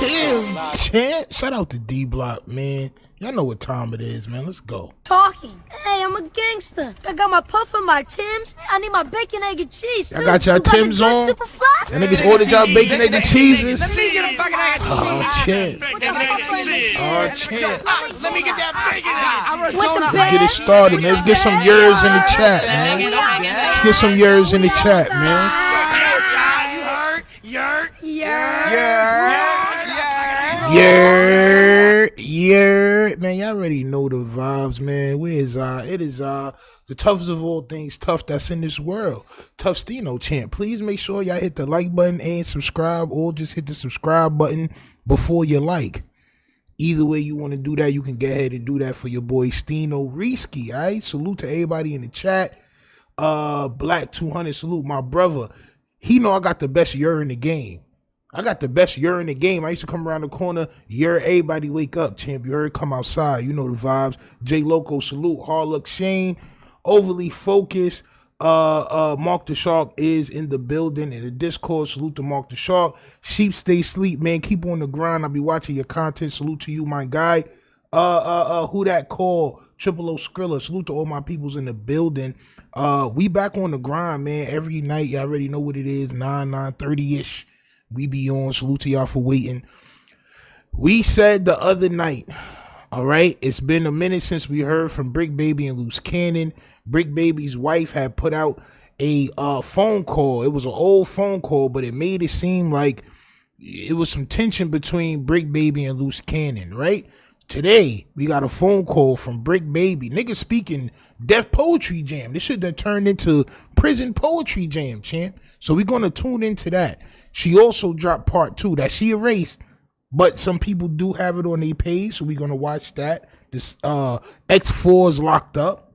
Damn, champ. Shout out to D-Block, man. Y'all know what time it is, man. Let's go. Talking. Hey, I'm a gangster. I got my puff and my Timbs. I need my bacon, egg, and cheese, too. I got y'all Timbs on. Super fly. And niggas ordered y'all bacon, egg, and cheeses. Let me get a bucket of Oh, champ. Oh, champ. Let me get that bacon. Get it started, man. Let's get some years in the chat, man. Let's get some years in the chat, man. Yeah, man, y'all already know the vibes, man. Where is it is the toughest of all things tough that's in this world. Tough Stino champ. Please make sure y'all hit the like button and subscribe, or just hit the subscribe button before you like. Either way you want to do that, you can get ahead and do that for your boy Stino Risky. All right, salute to everybody in the chat. Black 200, salute my brother. He know I got the best year in the game. I got the best year in the game. I used to come around the corner, everybody wake up, champ. You heard, come outside. You know the vibes. J Loco, salute. Hard Luck Shane, overly focused. Mark the Shark is in the building in the Discord. Salute to Mark the Shark. Sheep stay sleep, man. Keep on the grind. I'll be watching your content. Salute to you, my guy. Who that call? Triple O Skrilla. Salute to all my peoples in the building. We back on the grind, man. Every night, y'all already know what it is. 9:30-ish. We be on. Salute to y'all for waiting. We said the other night, all right, it's been a minute since we heard from Bricc Baby and Luce Cannon. Bricc Baby's wife had put out a phone call. It was an old phone call, but it made it seem like it was some tension between Bricc Baby and Luce Cannon, right? Today, we got a phone call from Bricc Baby. Niggas speaking Def Poetry Jam. This should have turned into Prison Poetry Jam, champ. So we're going to tune into that. She also dropped part 2 that she erased, but some people do have it on their page, so we're going to watch that. This X4 is locked up.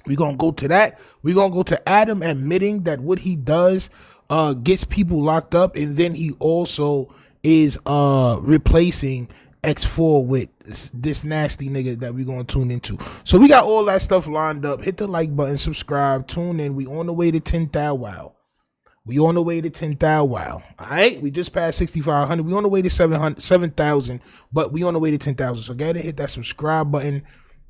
We're going to go to that. We're going to go to Adam admitting that what he does gets people locked up, and then he also is replacing X4 with this nasty nigga that we're going to tune into. So we got all that stuff lined up. Hit the like button, subscribe, tune in. We on the way to 10,000. Wow. We on the way to 10,000. Wow. All right. We just passed 6,500. We on the way to 7,000, but we on the way to 10,000. So gotta hit that subscribe button,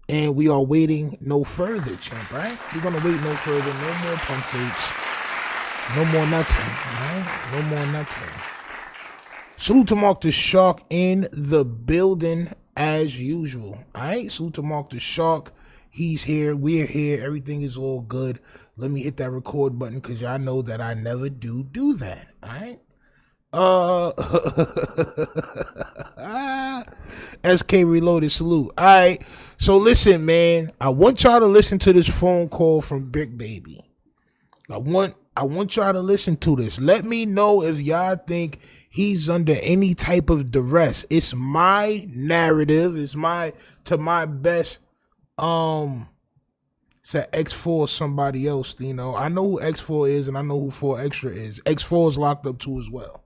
and we are waiting no further, champ. Right? We're going to wait no further. No more pump fakes. No more nothing. Right? No more nothing. Salute to Mark the Shark in the building as usual. All right. Salute to Mark the Shark. He's here. We're here. Everything is all good. Let me hit that record button because y'all know that I never do that. All right. SK Reloaded, salute. All right. So listen, man. I want y'all to listen to this phone call from Bricc Baby. I want y'all to listen to this. Let me know if y'all think he's under any type of duress. It's my narrative. It's my best. Said X4 somebody else, you know. I know who X4 is, and I know who 4 Extra is. X4 is locked up too as well.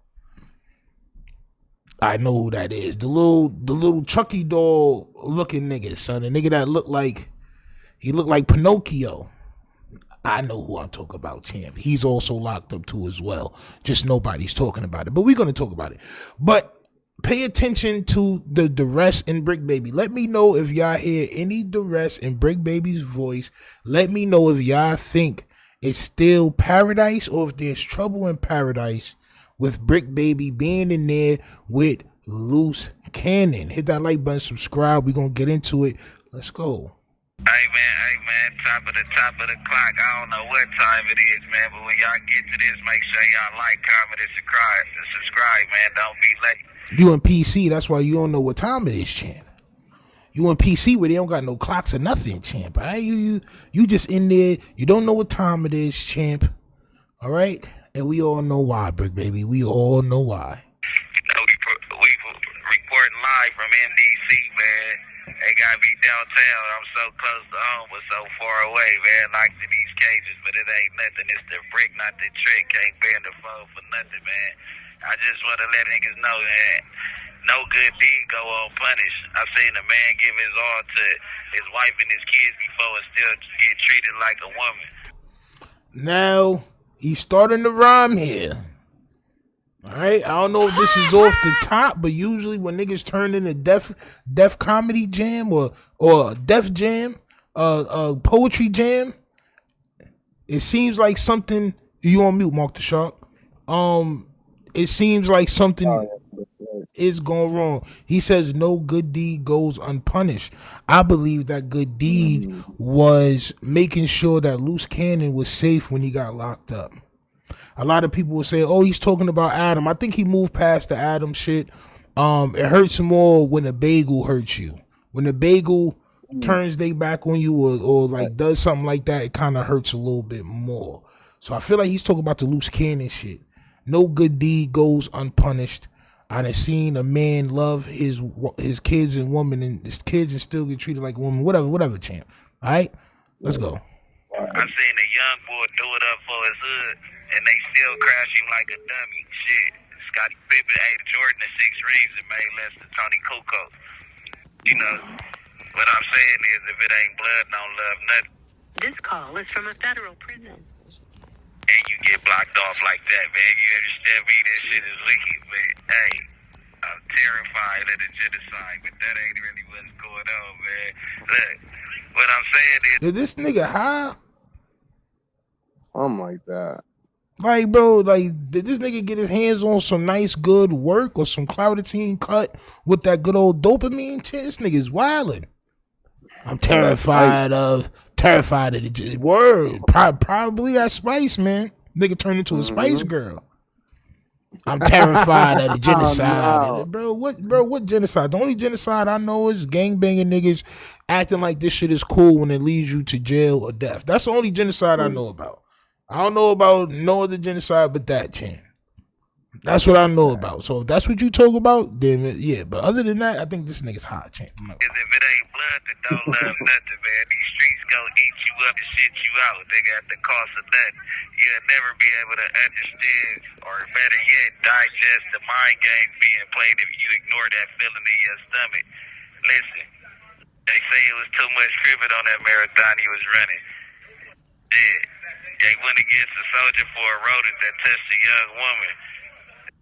I know who that is. The little Chucky doll looking nigga, son. The nigga that looked like Pinocchio. I know who I'm talking about, champ. He's also locked up too as well. Just nobody's talking about it. But we're gonna talk about it. But pay attention to the duress in Bricc Baby. Let me know if y'all hear any duress in Bricc Baby's voice. Let me know if y'all think it's still paradise or if there's trouble in paradise with Bricc Baby being in there with Luce Cannon. Hit that like button, subscribe. We're going to get into it. Let's go. Hey man, top of the clock. I don't know what time it is, man, but when y'all get to this, make sure y'all like, comment, and subscribe, man. Don't be late. You in PC, that's why you don't know what time it is, champ. You in PC where they don't got no clocks or nothing, champ. All right? You just in there. You don't know what time it is, champ. All right? And we all know why, Bricc Baby. We all know why. We reporting live from MDC, man. They gotta be downtown. I'm so close to home, but so far away, man. Like to these cages, but it ain't nothing. It's the brick, not the trick. Can't bend the phone for nothing, man. I just want to let niggas know that no good deed go unpunished. I seen a man give his all to his wife and his kids before and still get treated like a woman. Now, he's starting to rhyme here. All right, I don't know if this is off the top, but usually when niggas turn into def comedy jam or def jam, poetry jam, it seems like something. You on mute, Mark the Shark. It seems like something is going wrong. He says no good deed goes unpunished. I believe that good deed was making sure that Luce Cannon was safe when he got locked up. A lot of people will say, oh, he's talking about Adam. I think he moved past the Adam shit. It hurts more when a bagel hurts you. When a bagel turns their back on you or like does something like that, it kind of hurts a little bit more. So I feel like he's talking about the Luce Cannon shit. No good deed goes unpunished. I done seen a man love his kids and woman and his kids and still get treated like a woman. Whatever, champ. All right? Let's go. I seen a young boy do it up for his hood, and they still crash him like a dummy. Shit. Scottie Pippen ate Jordan at 6 rings and made less than Tony Kukoc. You know, what I'm saying is if it ain't blood, don't love nothing. This call is from a federal prison. And you get blocked off like that, man. You understand me? This shit is wicked, but hey, I'm terrified of the genocide, but that ain't really what's going on, man. Look, what I'm saying is... Did this nigga high? Something like that. Like, bro, like, did this nigga get his hands on some nice, good work or some Clouditine cut with that good old dopamine shit? This nigga's wildin'. I'm terrified of the word. Probably that Spice, man. Nigga turned into a Spice Girl. I'm terrified of the genocide. Oh, no. What genocide? The only genocide I know is gangbanging niggas acting like this shit is cool when it leads you to jail or death. That's the only genocide I know about. I don't know about no other genocide but that, champ. That's what I know about. So if that's what you talk about, then yeah. But other than that, I think this nigga's hot, champ. If it ain't blood, then don't love nothing, man. These streets gonna eat you up and shit you out. They got the cost of nothing. You'll never be able to understand, or better yet, digest the mind games being played if you ignore that feeling in your stomach. Listen, they say it was too much cribbing on that marathon he was running. Yeah, they went against a soldier for a rodent that touched a young woman.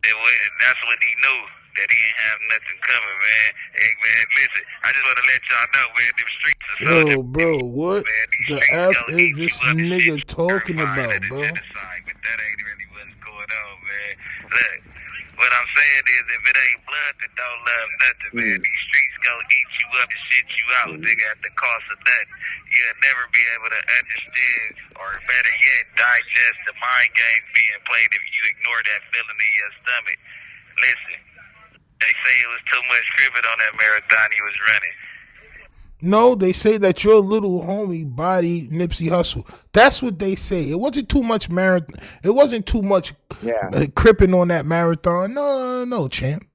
That's when he knew that he didn't have nothing coming, man. Hey, man, listen, I just want to let y'all know, man, them streets are so... Yo, bro, what the F is this nigga talking about, bro? But that ain't really what's going on, man. Look, what I'm saying is if it ain't blood, then don't love nothing, man. These streets gonna eat you up and shit you out. They got the cost of nothing. You'll never be able to understand, or better yet, digest the mind games being played if you ignore that feeling in your stomach. Listen, they say it was too much cribbing on that marathon he was running. No, they say that your little homie body Nipsey Hussle. That's what they say. It wasn't too much marathon. It wasn't too much cripping on that marathon. No, champ.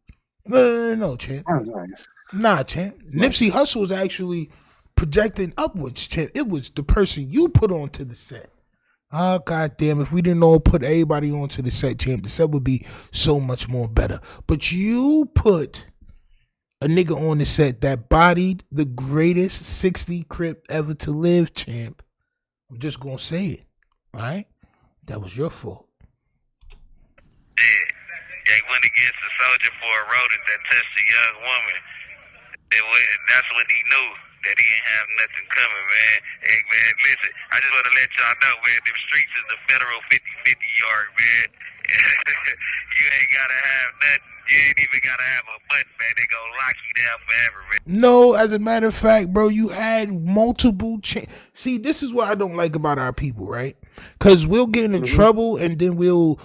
No, champ. That was nice. Nah, champ. Nipsey Hussle was actually projecting upwards, champ. It was the person you put onto the set. Oh, goddamn. If we didn't all put everybody onto the set, champ, the set would be so much more better. But you put a nigga on the set that bodied the greatest 60 Crip ever to live, champ. I'm just gonna say it, all right? That was your fault. Yeah, they went against a soldier for a rodent that touched a young woman. That's when he knew that he didn't have nothing coming, man. Hey, man, listen, I just want to let y'all know, man, them streets is the federal 50-50 yard, man. You ain't got to have nothing. You ain't even got to have a button, man. They gonna lock you down forever, man. No, as a matter of fact, bro, you had multiple See, this is what I don't like about our people, right? Because we'll get into trouble and then you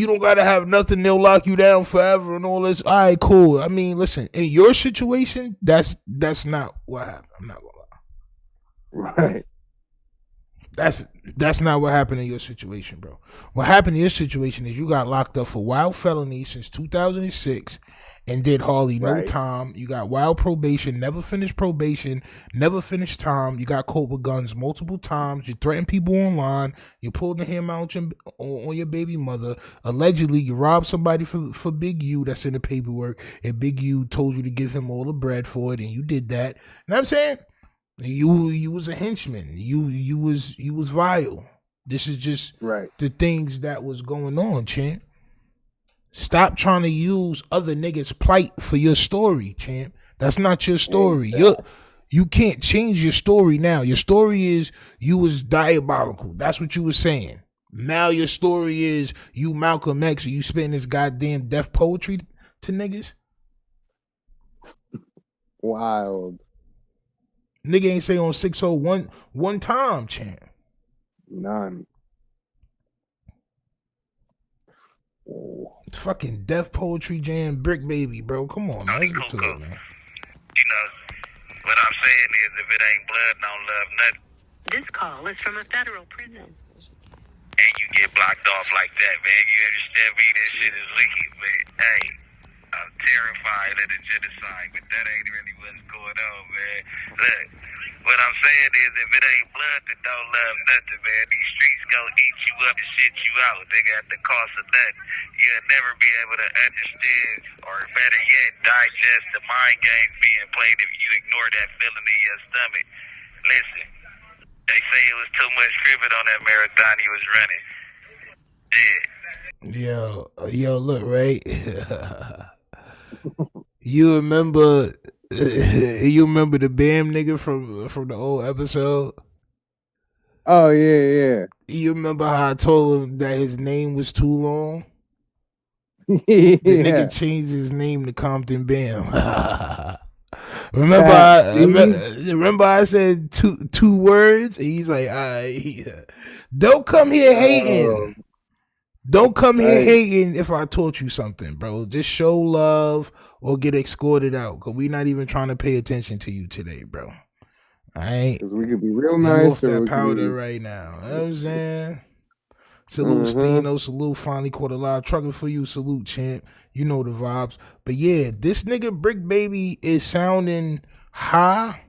don't got to have nothing. They'll lock you down forever and all this. All right, cool. I mean, listen, in your situation, that's not what happened. I'm not going to lie. Right. That's not what happened in your situation, bro. What happened in your situation is you got locked up for wild felony since 2006 and did hardly no time. You got wild probation, never finished probation, never finished time. You got caught with guns multiple times. You threatened people online. You pulled the hammer out on your baby mother. Allegedly, you robbed somebody for Big U that's in the paperwork, and Big U told you to give him all the bread for it, and you did that. You know what I'm saying? You was a henchman. You was vile. This is just the things that was going on, champ. Stop trying to use other niggas' plight for your story, champ. That's not your story. You can't change your story now. Your story is you was diabolical. That's what you were saying. Now your story is you Malcolm X and you spitting this goddamn death poetry to niggas. Wild. Nigga ain't say on 601 one time, champ. None. Oh. Fucking death poetry jam, Bricc baby, bro. Come on, man. Let's get to it, man. You know, what I'm saying is if it ain't blood, don't love nothing. This call is from a federal prison. And you get blocked off like that, man. You understand me? This shit is leaky, but hey, I'm terrified of the genocide, but that ain't really what's going on, man. Look, what I'm saying is if it ain't blood, then don't love nothing, man. These streets gon' eat you up and shit you out. They got the cost of nothing. You'll never be able to understand, or better yet, digest the mind games being played if you ignore that feeling in your stomach. Listen, they say it was too much cribbing on that marathon he was running. Yeah. Yo, look, right? You remember the BAM nigga from the old episode? Oh yeah. You remember how I told him that his name was too long? The The nigga changed his name to Compton Bam. Remember I said two words? And he's like, don't come here hating. Don't come here hating if I taught you something, bro. Just show love or get escorted out. Cause we not even trying to pay attention to you today, bro. Alright. We could be real nice. Off that powder right now. You know what I'm saying? Salute Stino, salute finally caught a lot of trucking for you. Salute champ. You know the vibes. But yeah, this nigga Bricc baby is sounding high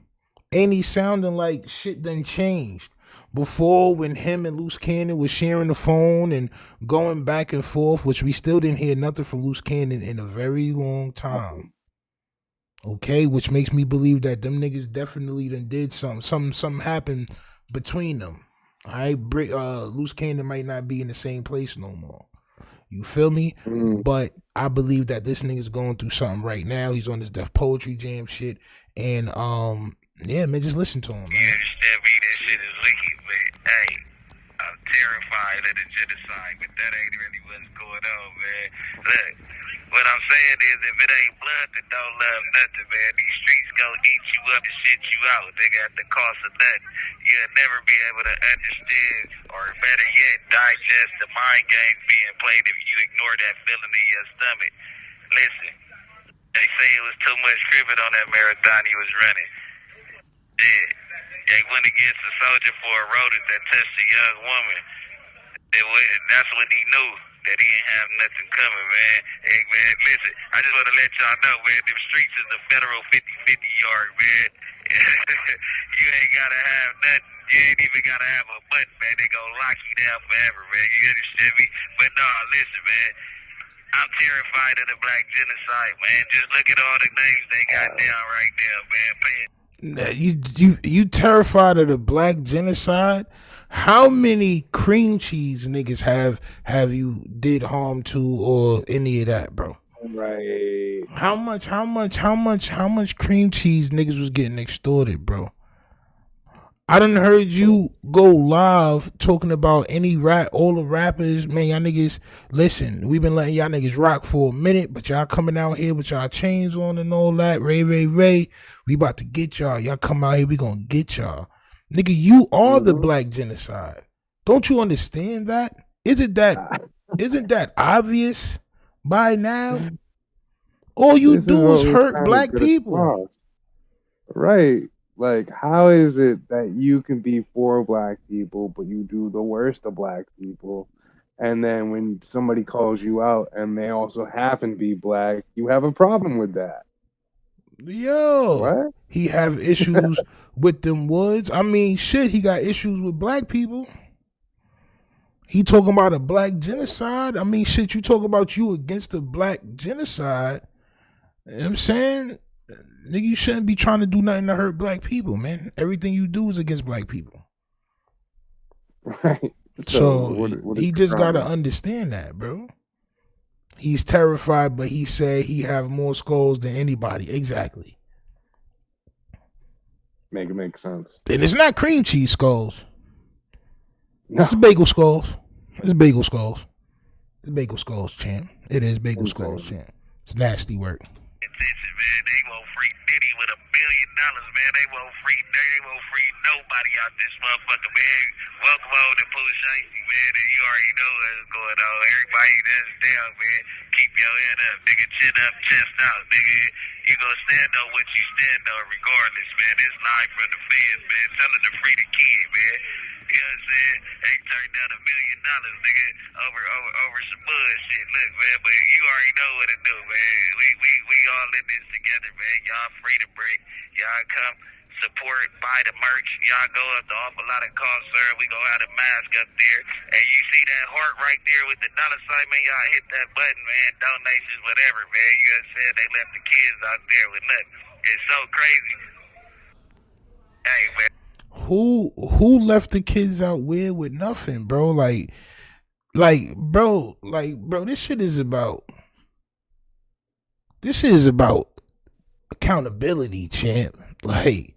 and he's sounding like shit done changed. Before, when him and Luce Cannon was sharing the phone and going back and forth, which we still didn't hear nothing from Luce Cannon in a very long time. Okay, which makes me believe that them niggas definitely done did something happened between them. All right, Luce Cannon might not be in the same place no more. You feel me? But I believe that this nigga's going through something right now. He's on this death poetry jam shit, and yeah, man, just listen to him, man. You understand me? This shit is leaky, but hey, I'm terrified of the genocide, but that ain't really what's going on, man. Look, what I'm saying is if it ain't blood, then don't love nothing, man. These streets gon' eat you up and shit you out. They got the cost of nothing. You'll never be able to understand, or better yet, digest the mind games being played if you ignore that feeling in your stomach. Listen, they say it was too much cribbing on that marathon he was running. Yeah, they went against a soldier for a rodent that touched a young woman. That's when he knew that he didn't have nothing coming, man. Hey, man, listen, I just want to let y'all know, man, them streets is the federal 50-50 yard, man. You ain't got to have nothing. You ain't even got to have a button, man. They gonna lock you down forever, man. You understand me? But no, listen, man. I'm terrified of the black genocide, man. Just look at all the names they got down right there, man. You terrified of the black genocide? How many cream cheese niggas have you did harm to or any of that, bro? Right. How much cream cheese niggas was getting extorted, bro? I done heard you go live talking about all the rappers, man. Y'all niggas, listen, we been letting y'all niggas rock for a minute, but y'all coming out here with y'all chains on and all that. Ray, we about to get y'all. Y'all come out here, we gonna get y'all. Nigga, you are the black genocide. Don't you understand that? Isn't that obvious by now? All you do is hurt black people. Right. Like, how is it that you can be for black people, but you do the worst of black people? And then when somebody calls you out and they also happen to be black, you have a problem with that. Yo, what? He have issues with them woods. I mean, shit, he got issues with black people. He talking about a black genocide. I mean, shit, you talk about you against the black genocide. You know what I'm saying? Nigga, you shouldn't be trying to do nothing to hurt black people, man. Everything you do is against black people. Right. So he just got to understand that, bro. He's terrified, but he said he have more skulls than anybody. Exactly. Make sense. And it's not cream cheese skulls. No. It's bagel skulls. It's bagel skulls. It's bagel skulls, champ. It is bagel skulls, champ. It's nasty work. Attention, man. They won't free Diddy with $1 billion, man. They won't free nobody out this motherfucker, man. Welcome home to Pooh Shiesty, man. And you already know what's going on. Everybody that's down, man. Keep your head up, nigga. Chin up, chest out, nigga. You gonna stand on what you stand on regardless, man. This live from the feds, man. Tell them to free the kid, man. You know what I'm saying? They turned down $1 million, nigga, over some bullshit. Look, man, but you already know what to do, man. We all in this together, man. Y'all free to break. Y'all come support, buy the merch. Y'all go up to Awful Lot of Concert. We gonna have the mask up there. And you see that heart right there with the dollar sign, man. Y'all hit that button, man. Donations, whatever, man. You know what I'm saying? They left the kids out there with nothing. It's so crazy. Hey, man. Who left the kids out where with nothing, bro? Bro, this shit is about accountability, champ. Like,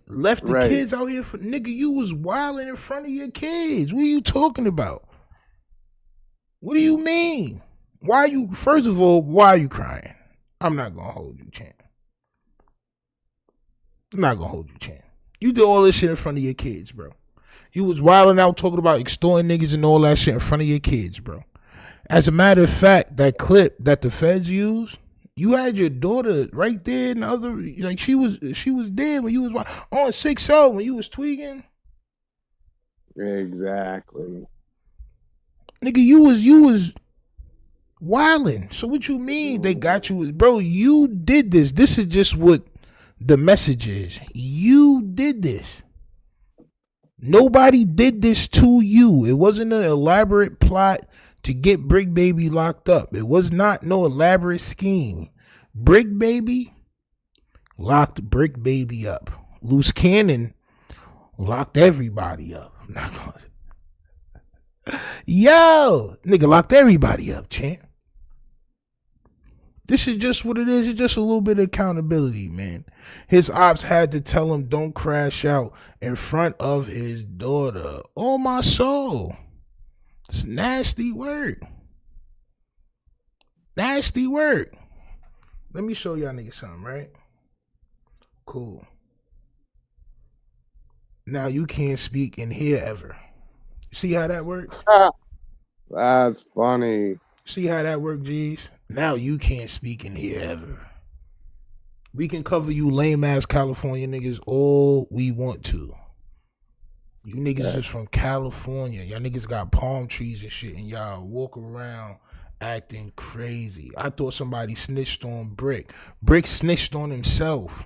left the kids out here for, nigga, you was wilding in front of your kids. What are you talking about? What do you mean? First of all, why are you crying? I'm not gonna hold you, champ. I'm not gonna hold you, champ. You did all this shit in front of your kids, bro. You was wilding out talking about extorting niggas and all that shit in front of your kids, bro. As a matter of fact, that clip that the feds used, you had your daughter right there in the other, like she was there when you was on 6-0 when you was tweaking. Exactly. Nigga, you was wilding. So what you mean they got you? Bro, you did this. This is just what the message is. You did this. Nobody did this to you. It wasn't an elaborate plot to get Bricc Baby locked up. It was not no elaborate scheme. Bricc Baby locked Bricc Baby up. Luce Cannon locked everybody up. Yo, nigga locked everybody up, champ. This is just what it is. It's just a little bit of accountability, man. His ops had to tell him don't crash out in front of his daughter. Oh, my soul. It's nasty work. Nasty work. Let me show y'all niggas something, right? Cool. Now you can't speak in here ever. See how that works? That's funny. See how that works, G's? Now you can't speak in here ever. We can cover you lame ass California niggas all we want to. You niggas is from California. Y'all niggas got palm trees and shit, and y'all walk around acting crazy. I thought somebody snitched on Bricc. Bricc snitched on himself.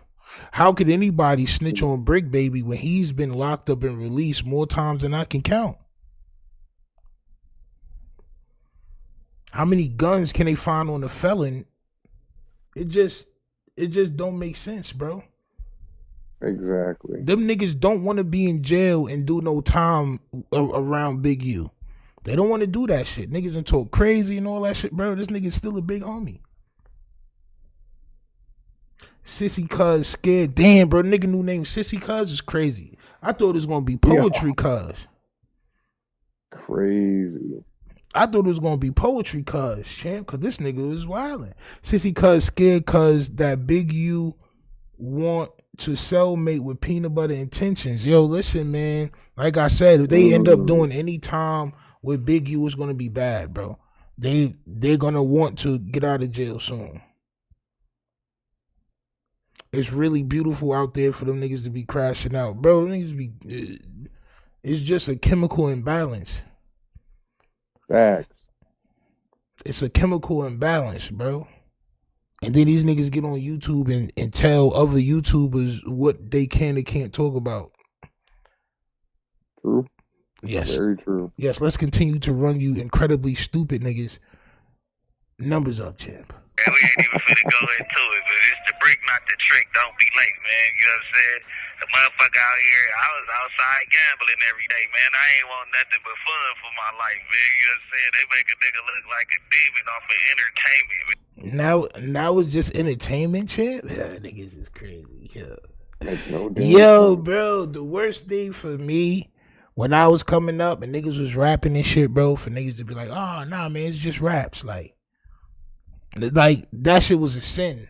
How could anybody snitch on Bricc Baby when he's been locked up and released more times than I can count? How many guns can they find on a felon? It just don't make sense, bro. Exactly. Them niggas don't want to be in jail and do no time around Big U. They don't want to do that shit. Niggas done talk crazy and all that shit, bro. This nigga's still a big homie. Sissy Cuz scared. Damn, bro. Nigga new name Sissy Cuz is crazy. I thought it was going to be Poetry Cuz. Crazy. I thought it was going to be Poetry Cuz, champ, because this nigga was wilding. Sissy Cuz scared cuz that Big U want to cellmate with peanut butter intentions. Yo, listen, man. Like I said, if they end up doing any time with Big U, it's going to be bad, bro. They're going to want to get out of jail soon. It's really beautiful out there for them niggas to be crashing out. Bro, them niggas be... It's just a chemical imbalance. Facts. It's a chemical imbalance, bro. And then these niggas get on YouTube and tell other YouTubers what they can and can't talk about. True. Yes. Very true. Yes, let's continue to run you incredibly stupid niggas. Numbers up, champ. We ain't even finna go into it, but it's the Bricc, not the trick. Don't be late, man. You know what I'm saying? The motherfucker out here, I was outside gambling every day, man. I ain't want nothing but fun for my life, man. You know what I'm saying? They make a nigga look like a demon off of entertainment, man. Now it's just entertainment, champ. Yeah, niggas is crazy. Yeah. No Yo, bro, the worst thing for me when I was coming up and niggas was rapping and shit, bro, for niggas to be like, oh, nah, man, it's just raps. Like that shit was a sin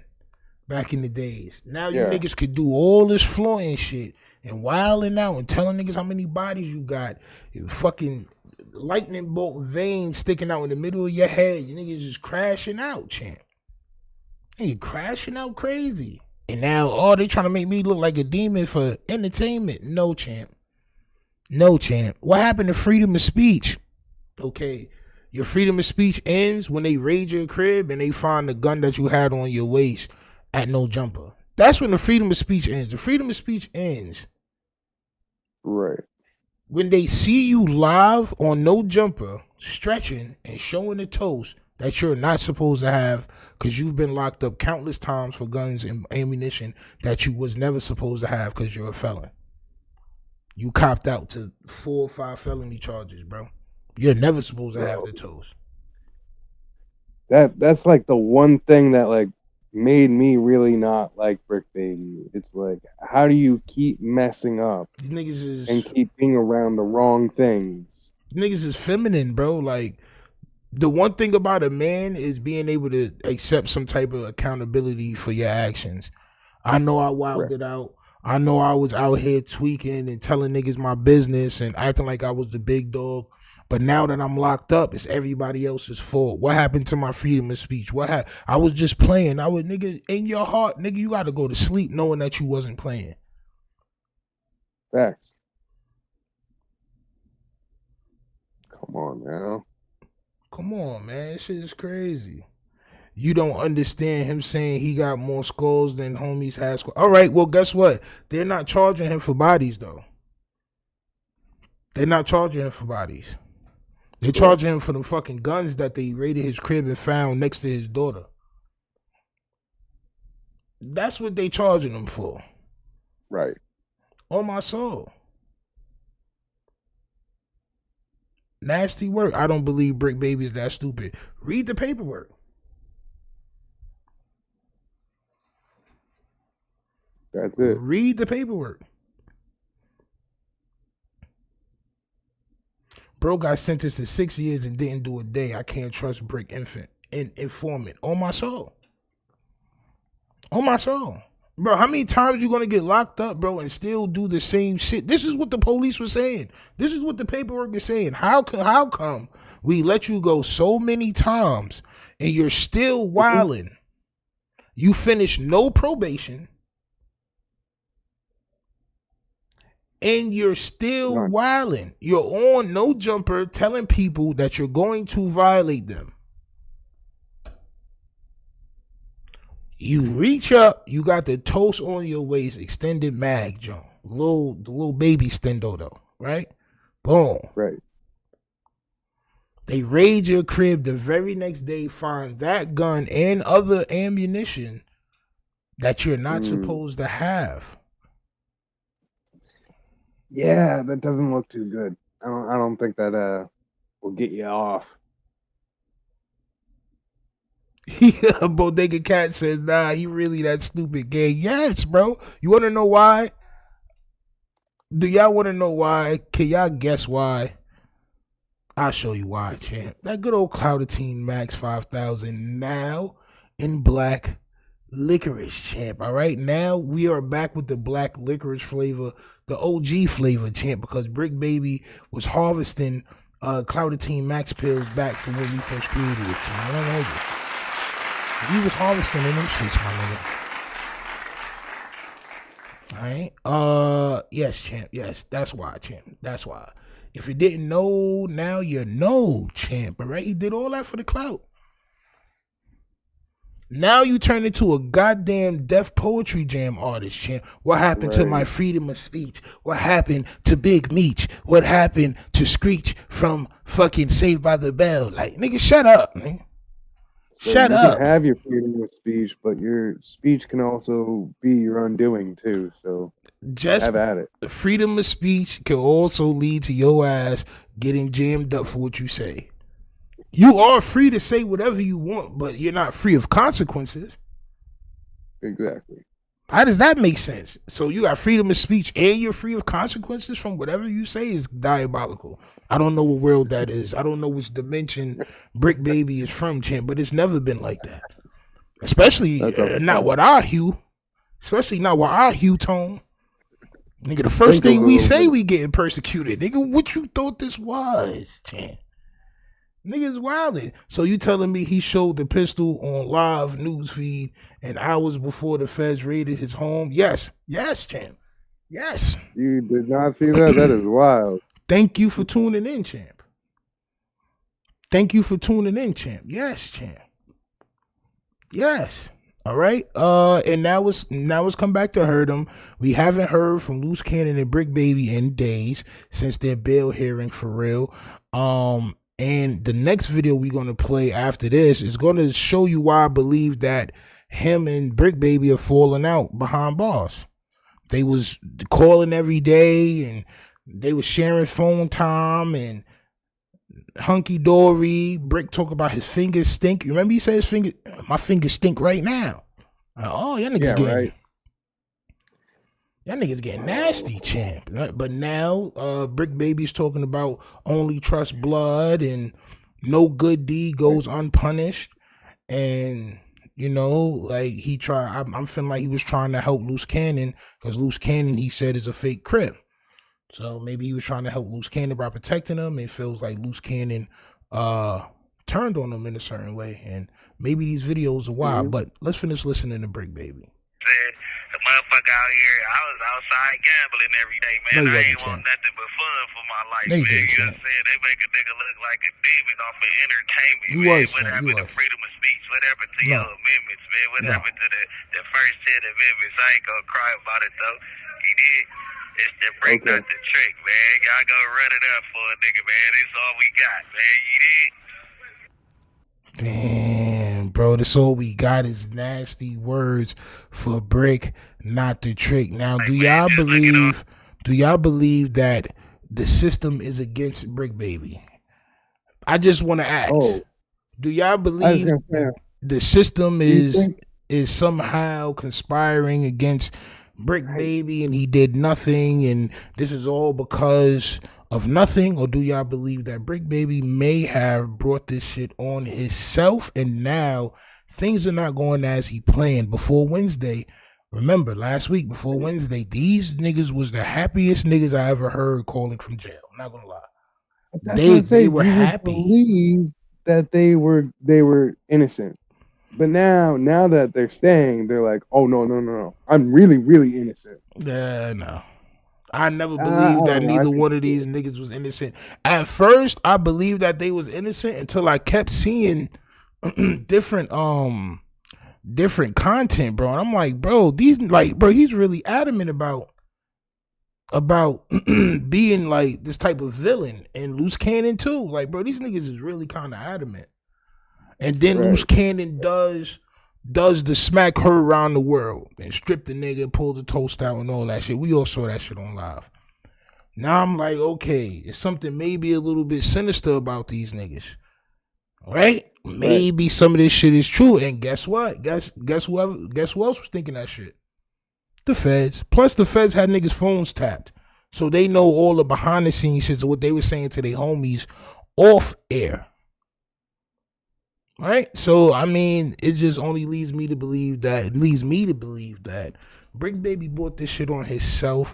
back in the days. Now you niggas could do all this flaunting shit and wilding out and telling niggas how many bodies you got. You fucking lightning bolt veins sticking out in the middle of your head. You niggas just crashing out, champ. You crashing out crazy. And now, they trying to make me look like a demon for entertainment. No, champ. No, champ. What happened to freedom of speech? Okay, your freedom of speech ends when they raid your crib and they find the gun that you had on your waist at no jumper. That's when the freedom of speech ends. The freedom of speech ends. Right. When they see you live on no jumper, stretching and showing the toes that you're not supposed to have because you've been locked up countless times for guns and ammunition that you was never supposed to have because you're a felon. You copped out to 4 or 5 felony charges, bro. You're never supposed to have the toes. That's like the one thing that like made me really not like Bricc Baby. It's like, how do you keep messing up and keep being around the wrong things? Niggas is feminine, bro. Like, the one thing about a man is being able to accept some type of accountability for your actions. I know I wilded out. I know I was out here tweaking and telling niggas my business and acting like I was the big dog. But now that I'm locked up, it's everybody else's fault. What happened to my freedom of speech? I was just playing. Nigga, in your heart, nigga, you got to go to sleep knowing that you wasn't playing. Facts. Come on now. Come on, man. This shit is crazy. You don't understand him saying he got more skulls than homies had skulls. All right, well, guess what? They're not charging him for bodies, though. They're not charging him for bodies. They're charging him for the fucking guns that they raided his crib and found next to his daughter. That's what they charging him for. Right. On my soul. Nasty work. I don't believe Bricc Baby is that stupid. Read the paperwork. That's it. Read the paperwork. Bro got sentenced to 6 years and didn't do a day. I can't trust Bricc informant. On my soul. On my soul. Bro, how many times you gonna get locked up, bro, and still do the same shit? This is what the police was saying. This is what the paperwork is saying. How come we let you go so many times and you're still wilding? You finish no probation and you're still wilding. You're on no jumper telling people that you're going to violate them. You reach up, you got the toast on your waist, extended mag, John. The little baby stendo though, right? Boom. Right. They raid your crib the very next day, find that gun and other ammunition that you're not supposed to have. Yeah, that doesn't look too good. I don't think that will get you off. Bodega Cat says, nah, he really that stupid gay. Yes, bro. You want to know why? Do y'all want to know why? Can y'all guess why? I'll show you why, champ. That good old Clouditine Max 5000 now in black licorice, champ. All right, now we are back with the black licorice flavor, the OG flavor, champ, because Bricc Baby was harvesting Clouditine Max pills back from when we first created it, champ. I don't know you. He was harvesting in them shits, my nigga. Alright. Yes, champ. Yes, that's why, champ. That's why. If you didn't know, now you know, champ. Alright? He did all that for the clout. Now you turn into a goddamn Def Poetry Jam artist, champ. What happened to my freedom of speech? What happened to Big Meech? What happened to Screech from fucking Saved by the Bell? Like, nigga, shut up, man. So Shut you can up. have your freedom of speech, but your speech can also be your undoing too. So Just have at it. freedom of speech can also lead to your ass getting jammed up for what you say. You are free to say whatever you want, but you're not free of consequences. Exactly. How does that make sense? So you got freedom of speech and you're free of consequences from whatever you say is diabolical. I don't know what world that is. I don't know which dimension Bricc Baby is from, champ, but it's never been like that. Especially not with our hue. Especially not with our hue tone. Nigga, the first thing we say, we getting persecuted. Nigga, what you thought this was, champ? Niggas wildin'. So you telling me he showed the pistol on live news feed and hours before the feds raided his home? Yes. Yes, champ. Yes. You did not see that? That is wild. Thank you for tuning in, champ. Thank you for tuning in, champ. Yes, champ. Yes. All right. And now it's come back to hurt him. We haven't heard from Luce Cannon and Bricc Baby in days since their bail hearing for real. And the next video we're going to play after this is going to show you why I believe that him and Bricc Baby are falling out behind bars. They was calling every day and they was sharing phone time and hunky-dory. Bricc talk about his fingers stink. You remember he said my fingers stink right now. Oh, y'all niggas Y'all niggas getting nasty, champ. But now, Bricc Baby's talking about only trust blood and no good deed goes unpunished. And, you know, like I'm feeling like he was trying to help Luce Cannon because Luce Cannon, he said, is a fake Crip. So maybe he was trying to help Luce Cannon by protecting him. It feels like Luce Cannon turned on him in a certain way. And maybe these videos are wild, but let's finish listening to Bricc Baby. The motherfucker out here, I was outside gambling every day, man. I ain't want nothing but fun for my life, man. You know what I'm saying? They make a nigga look like a demon off of entertainment, man. What happened to freedom of speech? What happened to your amendments, man? What happened to the first 10 amendments? I ain't gonna cry about it, though. He did. It's the break, not the trick, man. Y'all go run it up for a nigga, man. It's all we got, man. You did? Damn, bro, that's all we got is nasty words for Bricc, not the trick. Now, do y'all believe that the system is against Bricc Baby? I just want to ask. Do y'all believe the system is somehow conspiring against Bricc Baby and he did nothing and this is all because of nothing? Or do y'all believe that Bricc Baby may have brought this shit on himself and now things are not going as he planned? Before Wednesday, remember last week before Wednesday, these niggas was the happiest niggas I ever heard calling from jail. I'm not gonna lie. They were happy. Believe that they were innocent. But now that they're staying, they're like, oh no. I'm really, really innocent. No. I never believed that neither one of these niggas was innocent. At first, I believed that they was innocent until I kept seeing different content, bro. And I'm like, bro, he's really adamant about being like this type of villain, and Luce Cannon too. Like, bro, these niggas is really kind of adamant. And then Luce Cannon does the smack her around the world and strip the nigga, pull the toast out and all that shit. We all saw that shit on live. Now I'm like, okay, it's something maybe a little bit sinister about these niggas. Right? Maybe some of this shit is true. And guess what? Guess who else was thinking that shit? The feds. Plus the feds had niggas' phones tapped. So they know all the behind the scenes shit of what they were saying to their homies off air. Right? So, I mean, it just only leads me to believe that Bricc Baby bought this shit on himself.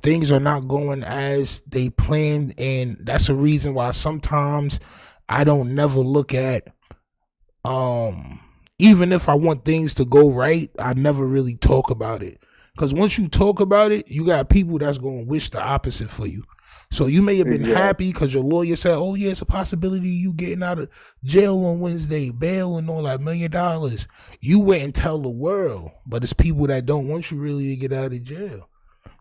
Things are not going as they planned, and that's a reason why sometimes I don't never look at, even if I want things to go right, I never really talk about it. Because once you talk about it, you got people that's going to wish the opposite for you. So you may have been happy because your lawyer said, oh, yeah, it's a possibility of you getting out of jail on Wednesday, bail and all that $1 million. You went and tell the world, but it's people that don't want you really to get out of jail.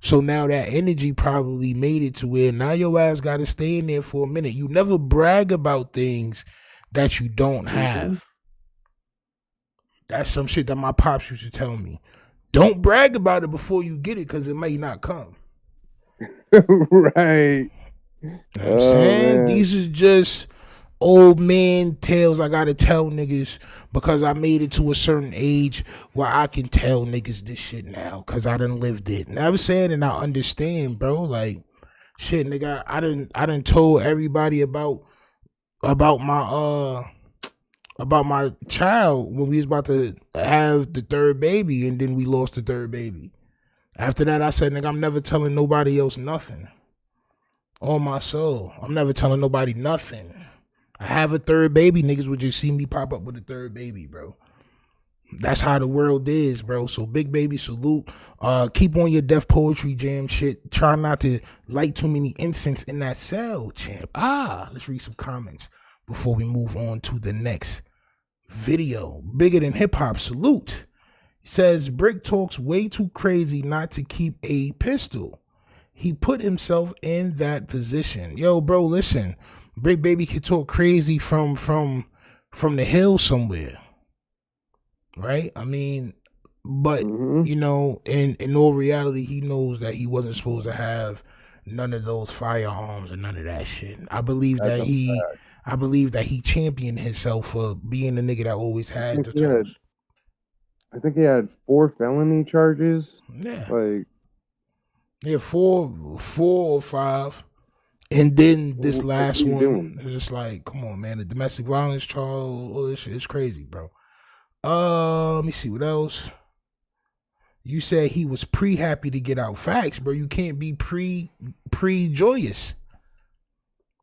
So now that energy probably made it to where now your ass got to stay in there for a minute. You never brag about things that you don't have. That's some shit that my pops used to tell me. Don't brag about it before you get it, because it may not come. Right. You know what I'm saying? Man. These is just old man tales I gotta tell niggas because I made it to a certain age where I can tell niggas this shit now because I done lived it. And I was saying, and I understand, bro. Like, shit, nigga, I done told everybody about my child when we was about to have the third baby, and then we lost the third baby. After that, I said, nigga, I'm never telling nobody else nothing. On my soul, I'm never telling nobody nothing. I have a third baby, niggas would just see me pop up with a third baby, bro. That's how the world is, bro. So big baby salute. Keep on your deaf poetry jam shit. Try not to light too many incense in that cell, champ. Let's read some comments before we move on to the next video. Bigger than hip hop salute. Says Bricc talks way too crazy not to keep a pistol. He put himself in that position. Yo, bro, listen. Bricc baby can talk crazy from the hill somewhere. Right? I mean, but you know, in all reality, he knows that he wasn't supposed to have none of those firearms and none of that shit. I believe that he championed himself for being the nigga that always had the tools. I think he had 4 felony charges. Yeah. Like, yeah, 4 or 5. And then this last one, it's just like, come on, man. The domestic violence charge, all this shit is crazy, bro. Let me see what else. You said he was pre-happy to get out. Facts, bro. You can't be pre-joyous.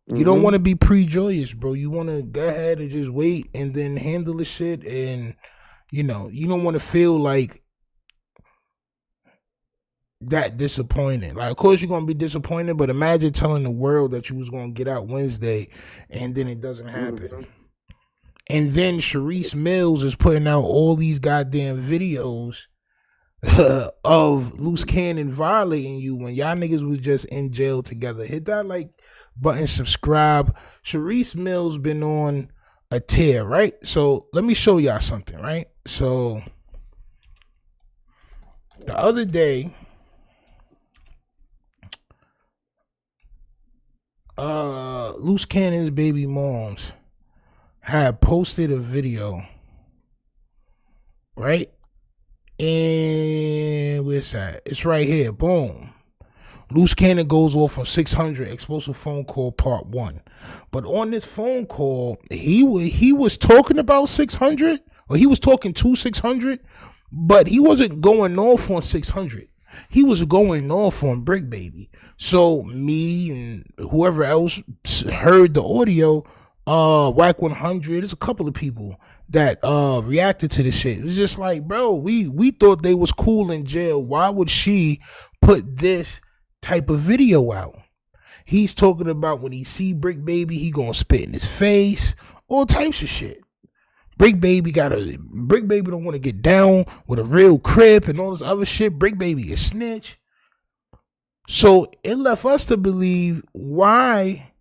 You don't want to be pre-joyous, bro. You want to go ahead and just wait and then handle the shit. And, you know, you don't want to feel like that disappointed. Like, of course you're going to be disappointed, but imagine telling the world that you was going to get out Wednesday and then it doesn't happen. And then Sharice Mills is putting out all these goddamn videos of Luce Cannon violating you when y'all niggas was just in jail together. Hit that like button, subscribe. Sharice Mills been on a tear, right? So let me show y'all something, right? So the other day, Luce Cannon's baby moms had posted a video, right? And where's that? It's right here. Boom. Luce Cannon goes off on 600 explosive phone call part 1. But on this phone call, he was talking about 600, or he was talking to 600, but he wasn't going off on 600. He was going off on Bricc baby. So me and whoever else heard the audio, Whack 100, there's a couple of people that reacted to this shit. It's just like, bro, we thought they was cool in jail. Why would she put this type of video out? He's talking about when he see Bricc baby, he gonna spit in his face, all types of shit. Bricc baby don't want to get down with a real crip and all this other shit. Bricc baby is snitch. So it left us to believe, why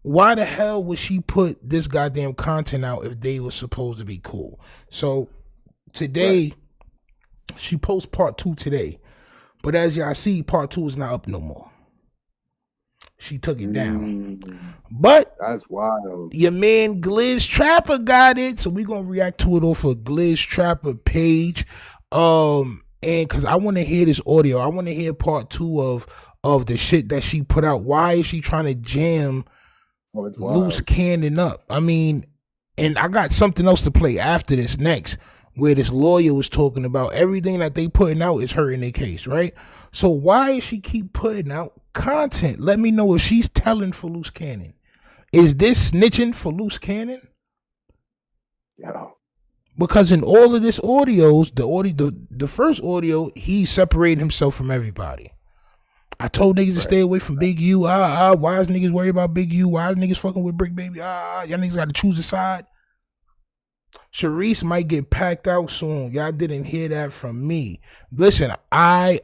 the hell would she put this goddamn content out if they were supposed to be cool? So today, she posts part 2 today. But as y'all see, part 2 is not up no more. She took it down. But that's wild. Your man Glizz Trapper got it. So we're going to react to it off of Glizz Trapper page. And because I want to hear this audio. I want to hear part 2 of the shit that she put out. Why is she trying to jam Luce Cannon up? I mean, and I got something else to play after this next, where this lawyer was talking about everything that they putting out is hurting their case, right? So why is she keep putting out content? Let me know if she's telling for Luce Cannon. Is this snitching for Luce Cannon? Yeah. Because in all of this audios, the first audio, he's separating himself from everybody. I told niggas to stay away from Big U. Why is niggas worried about Big U? Why is niggas fucking with Bricc baby? Y'all niggas got to choose a side. Sharice might get packed out soon. Y'all didn't hear that from me. Listen, I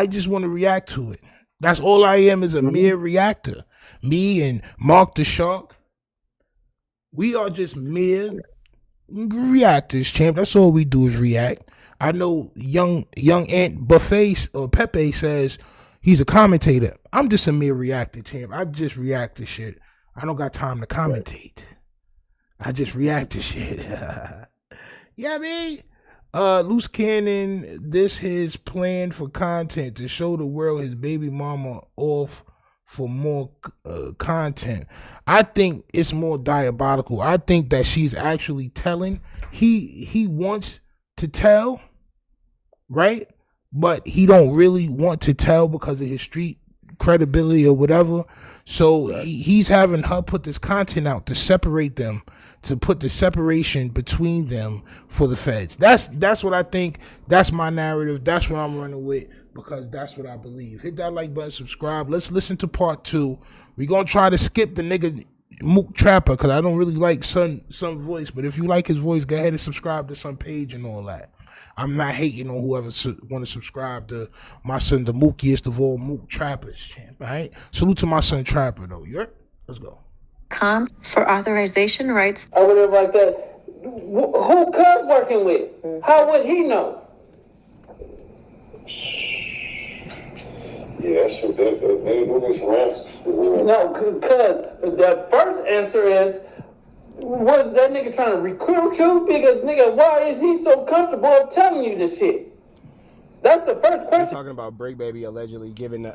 just want to react to it. That's all I am, is a mere reactor. Me and Mark the Shark, we are just mere reactors, champ. That's all we do is react. I know young Aunt Buffet or Pepe says he's a commentator. I'm just a mere reactor, champ. I just react to shit. I don't got time to commentate. I just react to shit. Yeah, I mean, Luce Cannon, this his plan for content to show the world his baby mama off for more content. I think it's more diabolical. I think that she's actually telling. He wants to tell, right? But he don't really want to tell because of his street credibility or whatever. So he's having her put this content out to separate them, to put the separation between them for the feds. That's what I think. That's my narrative. That's what I'm running with, because that's what I believe. Hit that like button, subscribe. Let's listen to part 2. We're going to try to skip the nigga Mook Trapper because I don't really like Son voice. But if you like his voice, go ahead and subscribe to Son page and all that. I'm not hating on whoever want to subscribe to my son, the mookiest of all Mook Trappers, champ. All right? Salute to my son Trapper, though. Let's go. For authorization rights. I would have like that. Who Cuz working with? How would he know? Yeah, shit, they moving some answers. No, cuz the first answer is, was that nigga trying to recruit you? Because nigga, why is he so comfortable telling you this shit? That's the first question. Talking about Bricc Baby allegedly giving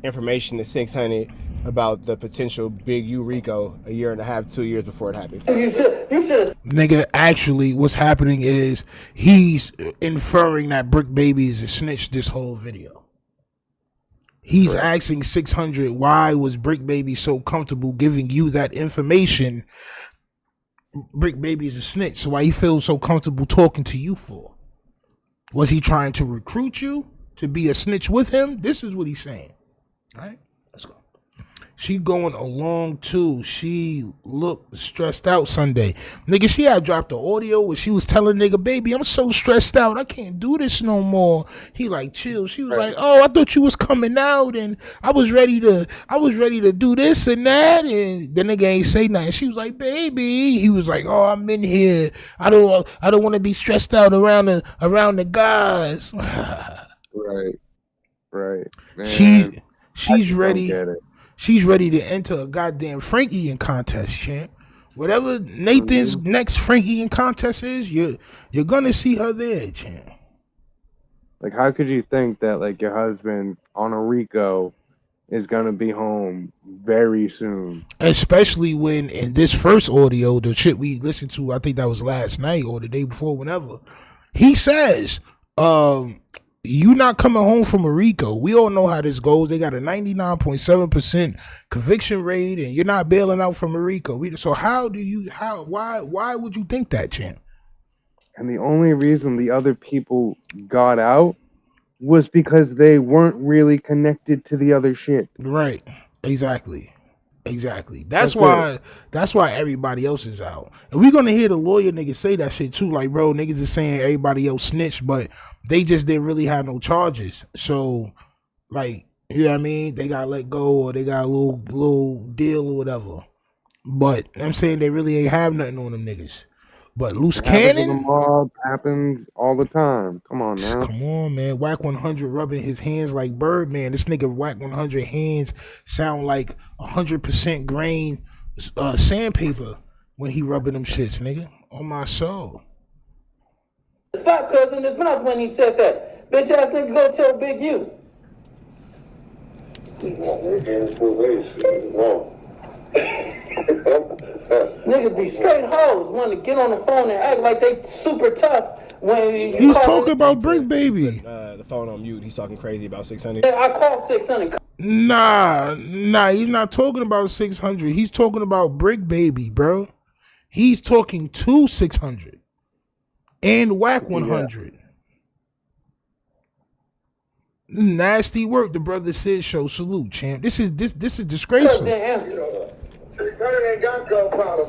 information to 600 about the potential big U Rico a year and a half, 2 years before it happened. You should. Nigga, actually, what's happening is he's inferring that Bricc Baby is a snitch this whole video. He's asking 600, why was Bricc Baby so comfortable giving you that information? Bricc Baby's a snitch, so why he feels so comfortable talking to you for? Was he trying to recruit you to be a snitch with him? This is what he's saying. All right, let's go. She going along too. She looked stressed out Sunday. Nigga, she had dropped the audio where she was telling nigga, baby, I'm so stressed out. I can't do this no more. He like, chill. She was like, oh, I thought you was coming out and I was ready to do this and that. And the nigga ain't say nothing. She was like, baby. He was like, oh, I'm in here. I don't want to be stressed out around the guys. Right. Man, she's ready. She's ready to enter a goddamn Frankie contest, champ. Whatever Nathan's next Frankie contest is, you're gonna see her there, champ. Like, how could you think that like your husband on a Rico is gonna be home very soon? Especially when in this first audio, the shit we listened to, I think that was last night or the day before, whenever, he says, you not coming home from a Rico. We all know how this goes. They got a 99.7% conviction rate, and you're not bailing out from a Rico. So why would you think that, champ? And the only reason the other people got out was because they weren't really connected to the other shit. Right. Exactly. That's why everybody else is out. And we're gonna hear the lawyer niggas say that shit too. Like, bro, niggas is saying everybody else snitched, but they just didn't really have no charges. So, like, you know what I mean? They got let go or they got a little deal or whatever. But I'm saying they really ain't have nothing on them niggas. But Luce Cannon happens all the time. Come on, man. Come on, man. Whack 100 rubbing his hands like Birdman. This nigga Whack 100 hands sound like 100% grain sandpaper when he rubbing them shits, nigga. On my soul. Stop cussing his mouth when he said that. Bitch ass nigga, go tell Big U. Niggas be straight hoes, want to get on the phone and act like they super tough when he's talking about Bricc Baby. The phone on mute. He's talking crazy about 600. I called 600. Nah, he's not talking about 600. He's talking about Bricc Baby, bro. He's talking to 600 and Whack 100. Nasty work, the brother said. Show salute, champ. This is disgraceful. 600 ain't got gunpowder.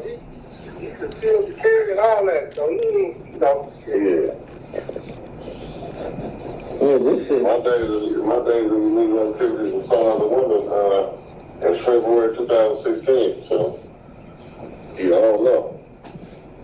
He concealed the carry and all that. So Yeah, this shit. my days of illegal activities was saw out the window in February 2016. So you all know.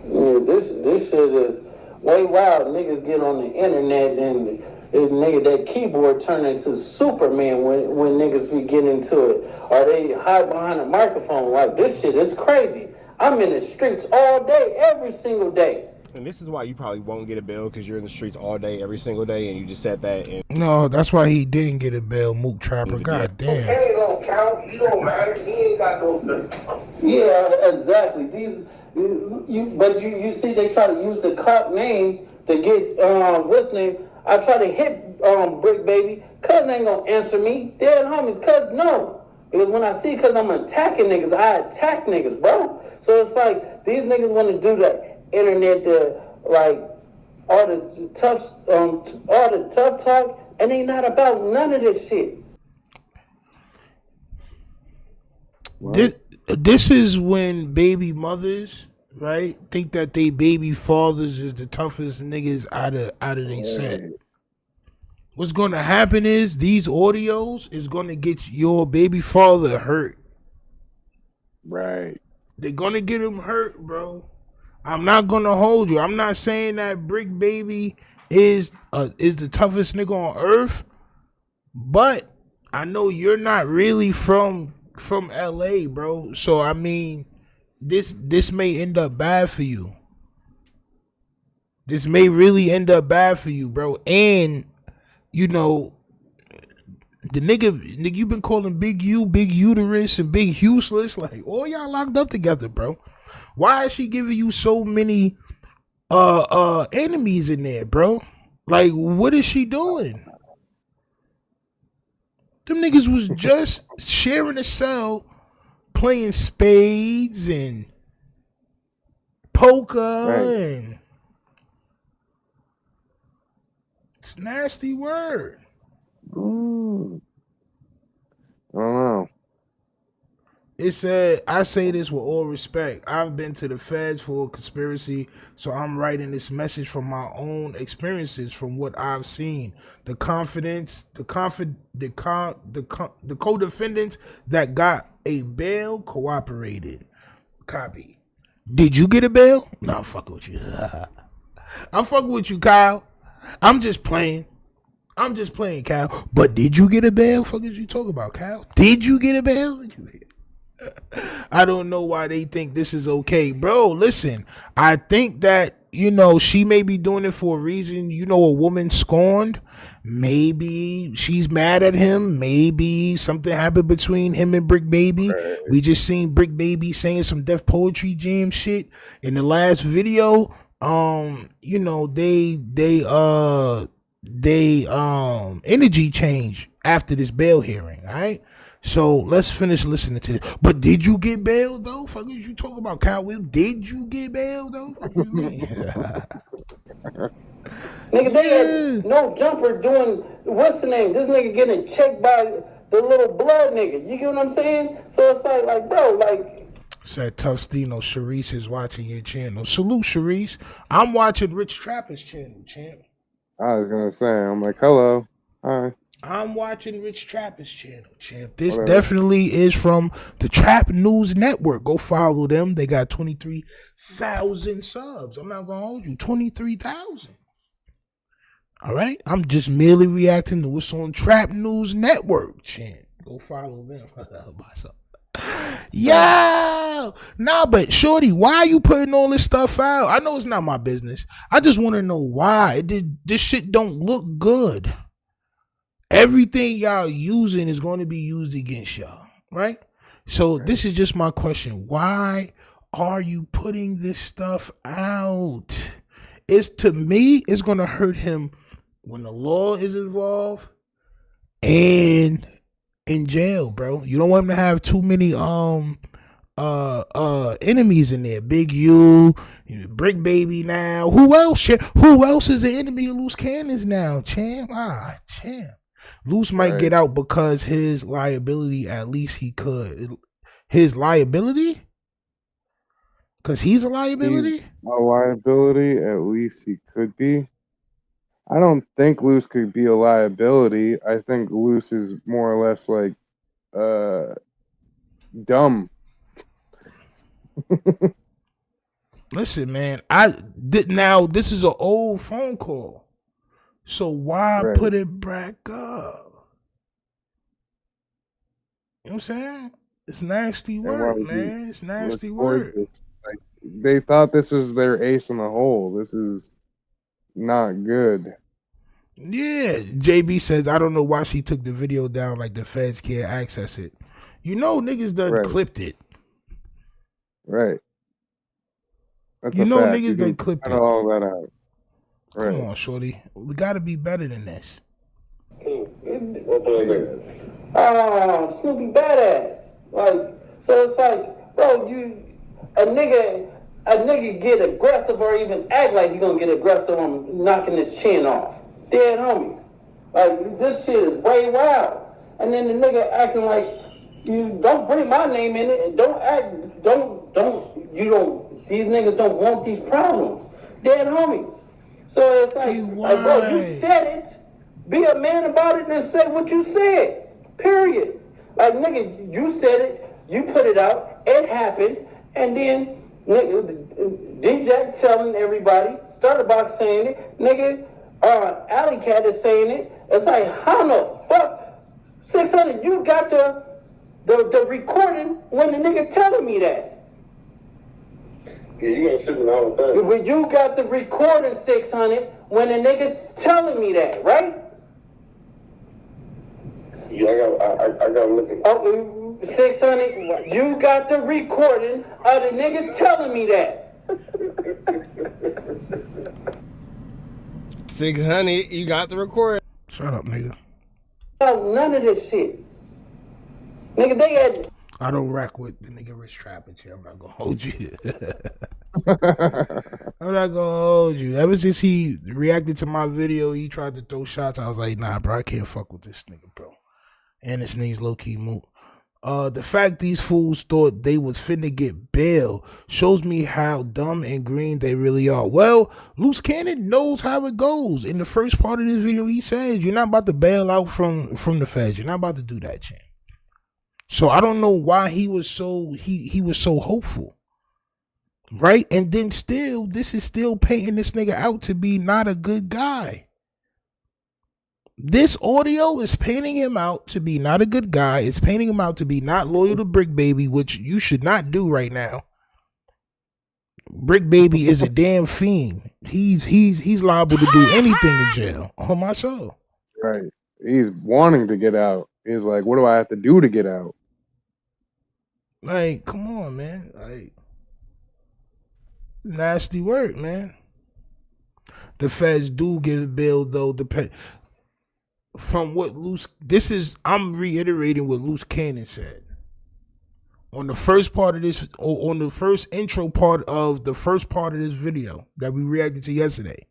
Yeah, this shit is way wild. Niggas get on the internet and nigga that keyboard turn into Superman when niggas be getting into it. Or they hide behind a microphone. Like, this shit is crazy. I'm in the streets all day, every single day. And this is why you probably won't get a bail, because you're in the streets all day, every single day, and you just said that. And No, that's why he didn't get a bail, Mook Trapper. God damn. Hey, don't count. He don't matter. He ain't got no. Yeah, exactly. But you see, they try to use the cop name to get what's name. I try to hit Bricc baby. Cuz ain't gonna answer me. Dead homies. Cuz no, because when I see, cuz I'm attacking niggas, I attack niggas, bro. So it's like these niggas want to do the internet, like all the tough talk, and they not about none of this shit. This is when baby mothers, right, think that they baby fathers is the toughest niggas out of their set. What's gonna happen is these audios is gonna get your baby father hurt. Right. They're gonna get him hurt, bro. I'm not gonna hold you. I'm not saying that Bricc baby is the toughest nigga on earth, but I know you're not really from LA, bro. So I mean, this may end up bad for you. This may really end up bad for you, bro. And you know, the nigga you've been calling Big U, Big Uterus, and Big Useless, like all y'all locked up together, bro. Why is she giving you so many enemies in there, bro? Like, what is she doing? Them niggas was just sharing a cell, playing spades and poker, and it's nasty word. I don't know. It said, I say this with all respect. I've been to the feds for a conspiracy, so I'm writing this message from my own experiences, from what I've seen. The co-defendants that got a bail cooperated. Copy. Did you get a bail? No, I'm fucking with you. I'm fucking with you, Kyle. I'm just playing, Kyle. But did you get a bail? Fuck is you talking about, Kyle? Did you get a bail? I don't know why they think this is okay, bro. Listen, I think that, you know, she may be doing it for a reason. You know, a woman scorned. Maybe she's mad at him. Maybe something happened between him and Bricc baby. Right. We just seen Bricc baby saying some Def Poetry Jam shit in the last video. You know, they energy change after this bail hearing, all right? So let's finish listening to this. But did you get bail though? Fuck is you talking about, Kyle Will? Did you get bail though? Nigga, they had no jumper doing, what's the name? This nigga getting checked by the little blood nigga. You get what I'm saying? So it's like bro, like. Said Tough Stino, Sharice is watching your channel. Salute, Sharice. I'm watching Rich Trapper's channel, champ. I was gonna say, I'm like, hello, hi. I'm watching Rich Trapper's channel, champ. This definitely is from the Trap News Network. Go follow them. They got 23,000 subs. I'm not gonna hold you. 23,000. All right. I'm just merely reacting to what's on Trap News Network, champ. Go follow them. Yo, nah, but shorty, why are you putting all this stuff out? I know it's not my business. I just want to know why. This shit don't look good. Everything y'all using is going to be used against y'all, right? So this is just my question. Why are you putting this stuff out? To me, it's going to hurt him when the law is involved and in jail, bro. You don't want him to have too many enemies in there. Big U, Bricc baby now. Who else? Who else is the enemy of Luce Cannons now? Champ. Luce might get out because his liability, at least he could. His liability? Because he's a liability? He's a liability, at least he could be. I don't think Luce could be a liability. I think Luce is more or less like dumb. Listen, man. Now this is an old phone call, so why Right. put it back up? You know what I'm saying? It's nasty And why work, would you man. It's nasty record work. this? Like, they thought this was their ace in the hole. This is not good. Yeah, JB says, I don't know why she took the video down like the feds can't access it. You know niggas done Right. clipped it. Right. That's You a know fact. niggas You done can clipped cut it. all that out. Right. Come on, shorty. We gotta be better than this. Snoopy badass. Like, so it's like, bro, a nigga get aggressive or even act like he gonna get aggressive on knocking his chin off. Dead homies. Like, this shit is way wild. And then the nigga acting like, you don't bring my name in it, and these niggas don't want these problems. Dead homies. So it's like, bro, you said it. Be a man about it and say what you said. Period. Like, nigga, you said it, you put it out, it happened, and then nigga, DJ telling everybody, Starterbox saying it, nigga, Alley Cat is saying it. It's like, how the fuck, 600, you got the recording when the nigga telling me that. Yeah, you gotta sit with all the time. When you got the recording, 600, when the nigga's telling me that, right? Yeah, I gotta look at it. Oh, 600, you got the recording of the nigga telling me that. 600, you got the recording. Shut up, nigga. No, none of this shit. Nigga, they had... I don't rock with the nigga Rich Trapping shit. I'm not gonna hold you. I'm not gonna hold you. Ever since he reacted to my video, he tried to throw shots. I was like, nah, bro, I can't fuck with this nigga, bro. And this nigga's low-key moot. The fact these fools thought they was finna get bail shows me how dumb and green they really are. Well, Luce Cannon knows how it goes. In the first part of this video, he says, you're not about to bail out from the feds. You're not about to do that, champ. So I don't know why he was so he was so hopeful. Right? And then still, this is still painting this nigga out to be not a good guy. This audio is painting him out to be not a good guy. It's painting him out to be not loyal to Bricc Baby, which you should not do right now. Bricc Baby is a damn fiend. He's liable to do anything in jail. On my soul. Right. He's wanting to get out. He's like, what do I have to do to get out? Like, come on, man. Like, nasty work, man. The feds do give bail, though. From what I'm reiterating what Luce Cannon said. On the first part of this, on the first intro part of the first part of this video that we reacted to yesterday,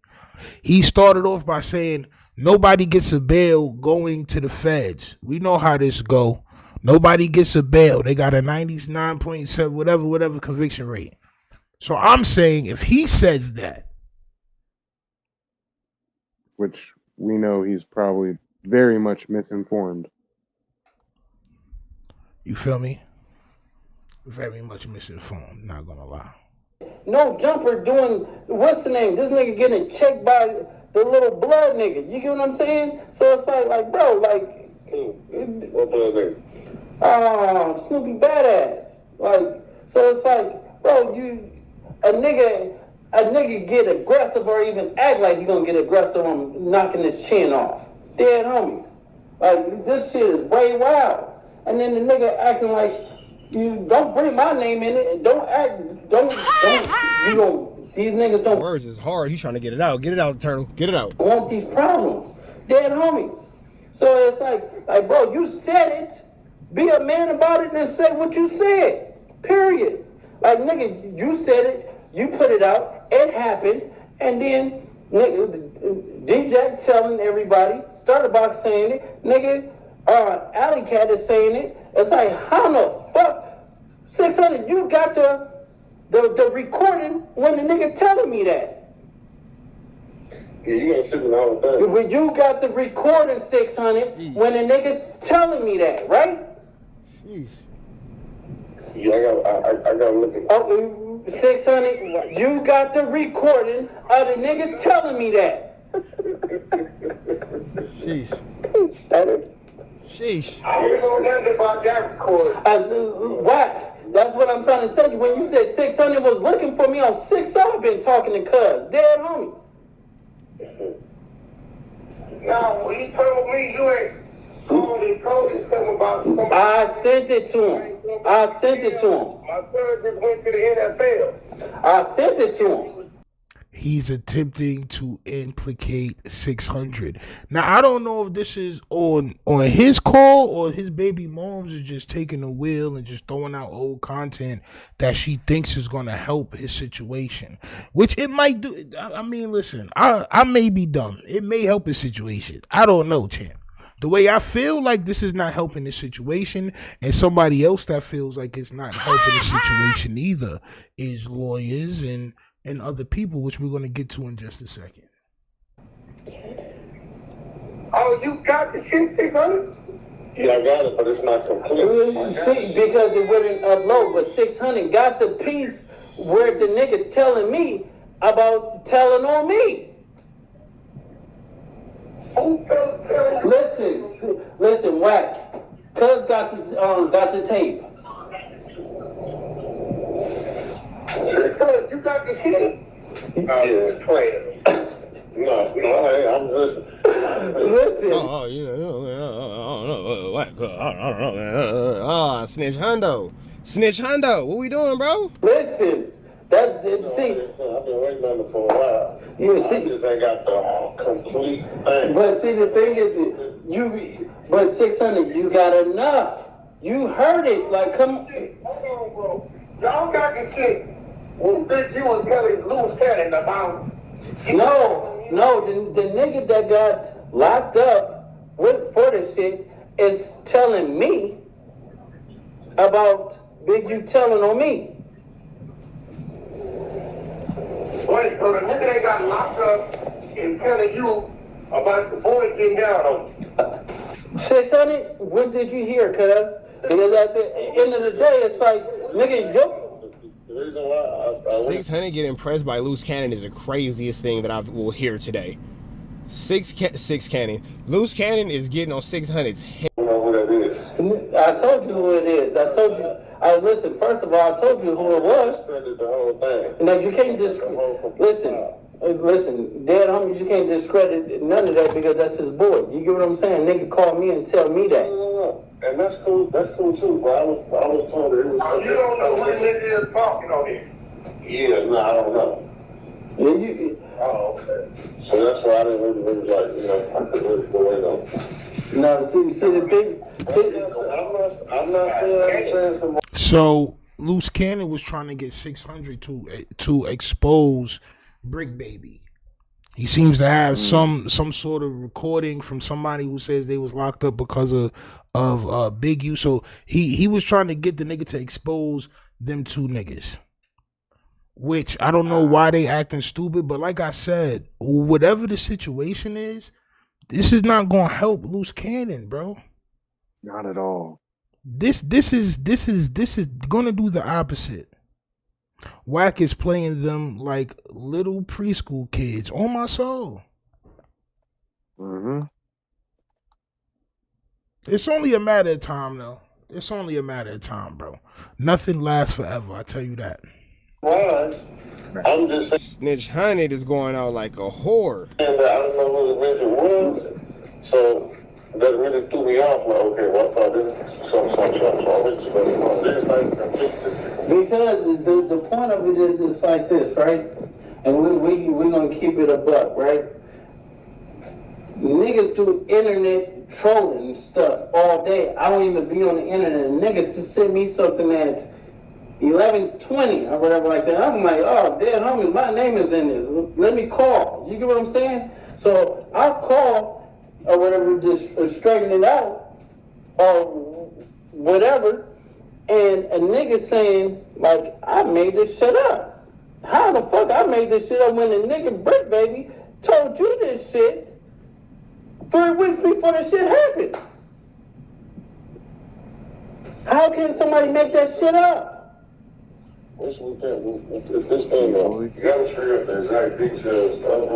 he started off by saying, nobody gets a bail going to the feds. We know how this go. Nobody gets a bail. They got a 99.7, whatever conviction rate. So I'm saying if he says that, which we know he's probably very much misinformed. You feel me? Very much misinformed, not gonna lie. No jumper doing, what's the name? This nigga getting checked by the little blood nigga. You get what I'm saying? So it's like bro, like, What blood nigga? Snoopy badass. Like, so it's like, bro, a nigga get aggressive or even act like he gonna get aggressive on knocking his chin off. Dead homies. Like, this shit is way wild. And then the nigga acting like, you don't bring my name in it, and these niggas don't. Words is hard. He's trying to get it out. Get it out, Turtle. Get it out. Want these problems. Dead homies. So it's like, bro, you said it. Be a man about it and say what you said. Period. Like, nigga, you said it, you put it out, it happened, and then nigga, DJ telling everybody, Starterbox saying it, nigga, Alley Cat is saying it. It's like, how the fuck, 600, you got the recording when the nigga telling me that. Yeah, you gotta sit with all the time. When you got the recording, 600, when the nigga's telling me that, right? Jeez. Yeah, I gotta look at it. Oh, 600, you got the recording of the nigga telling me that. Sheesh. Sheesh. I don't know nothing about that recording. Whack. That's what I'm trying to tell you. When you said 600 was looking for me on 6, I've been talking to cuz. Dead homies. Now, when he told me you ain't called and told him something about somebody. I sent it to him. I sent it to him. My son just went to the NFL. I sent it to him. He's attempting to implicate 600. Now, I don't know if this is on his call or his baby moms is just taking the wheel and just throwing out old content that she thinks is going to help his situation, which it might do. I mean, listen, I may be dumb. It may help his situation. I don't know, champ. The way I feel like this is not helping the situation, and somebody else that feels like it's not helping the situation either is lawyers and other people, which we're going to get to in just a second. Oh, you got the shit, 600? Yeah, I got it, but it's not complete. See, because it wouldn't upload, but 600 got the piece where the nigga's telling me about telling on me. Listen, whack. Cuz got the tape. You got the shit? Yeah, play. No, I'm listening. Listen. Oh, you know, I don't know. Oh, snitch hundo. What we doing, bro? Listen. See. I've been waiting on it for a while. You see. I just ain't got the complete thing. But see, the thing is, but 600, you got enough. You heard it. Like, come on. Hold on, bro. Y'all got the shit. Well, bitch, you was telling Luce Cannon about. No, the nigga that got locked up for this shit is telling me about Big U telling on me. Wait, so the nigga that got locked up is telling you about the boys getting down on you. 600, what did you hear, cuz? Because at the end of the day, it's like, nigga, The reason why 600 getting pressed by Luce Cannon is the craziest thing that I will hear today. Six Cannon. Luce Cannon is getting on 600's head. You know who that is? I told you who it is. Listen, first of all, I told you who it was. The whole thing. Now, you can't just, listen, dead homies, you can't discredit none of that because that's his boy. You get what I'm saying? Nigga call me and tell me that. No. And that's cool too, but I was told that it was. Oh, you don't know who the nigga is talking on here? Yeah, no, I don't know. Oh, okay. So that's why I didn't really like, I couldn't really go in on. No, see the thing. I'm not saying some. So Luce Cannon was trying to get 600 to expose Bricc Baby. He seems to have some sort of recording from somebody who says they was locked up because of Big U. So he was trying to get the nigga to expose them two niggas. Which I don't know why they acting stupid, but like I said, whatever the situation is, this is not gonna help Luce Cannon, bro. Not at all. This is gonna do the opposite. Wack is playing them like little preschool kids. On my soul. Mm-hmm. It's only a matter of time, though. It's only a matter of time, bro. Nothing lasts forever. I tell you that. I'm just saying. Snitch Hunted is going out like a whore. I don't know who the bitch was, so that really threw me off. Like, okay, well, I thought this because the point of it is it's like this, right? And we're gonna keep it a buck, right? Niggas do internet trolling stuff all day. I don't even be on the internet. Niggas just send me something at 11:20 or whatever like that. I'm like, oh, damn, homie, my name is in this. Let me call. You get what I'm saying? So I'll call or whatever, just straighten it out or whatever. And a nigga saying, like, I made this shit up. How the fuck I made this shit up when the nigga Bricc Baby told you this shit 3 weeks before the shit happened? How can somebody make that shit up? Which we can, if this thing goes, you gotta figure out the exact details of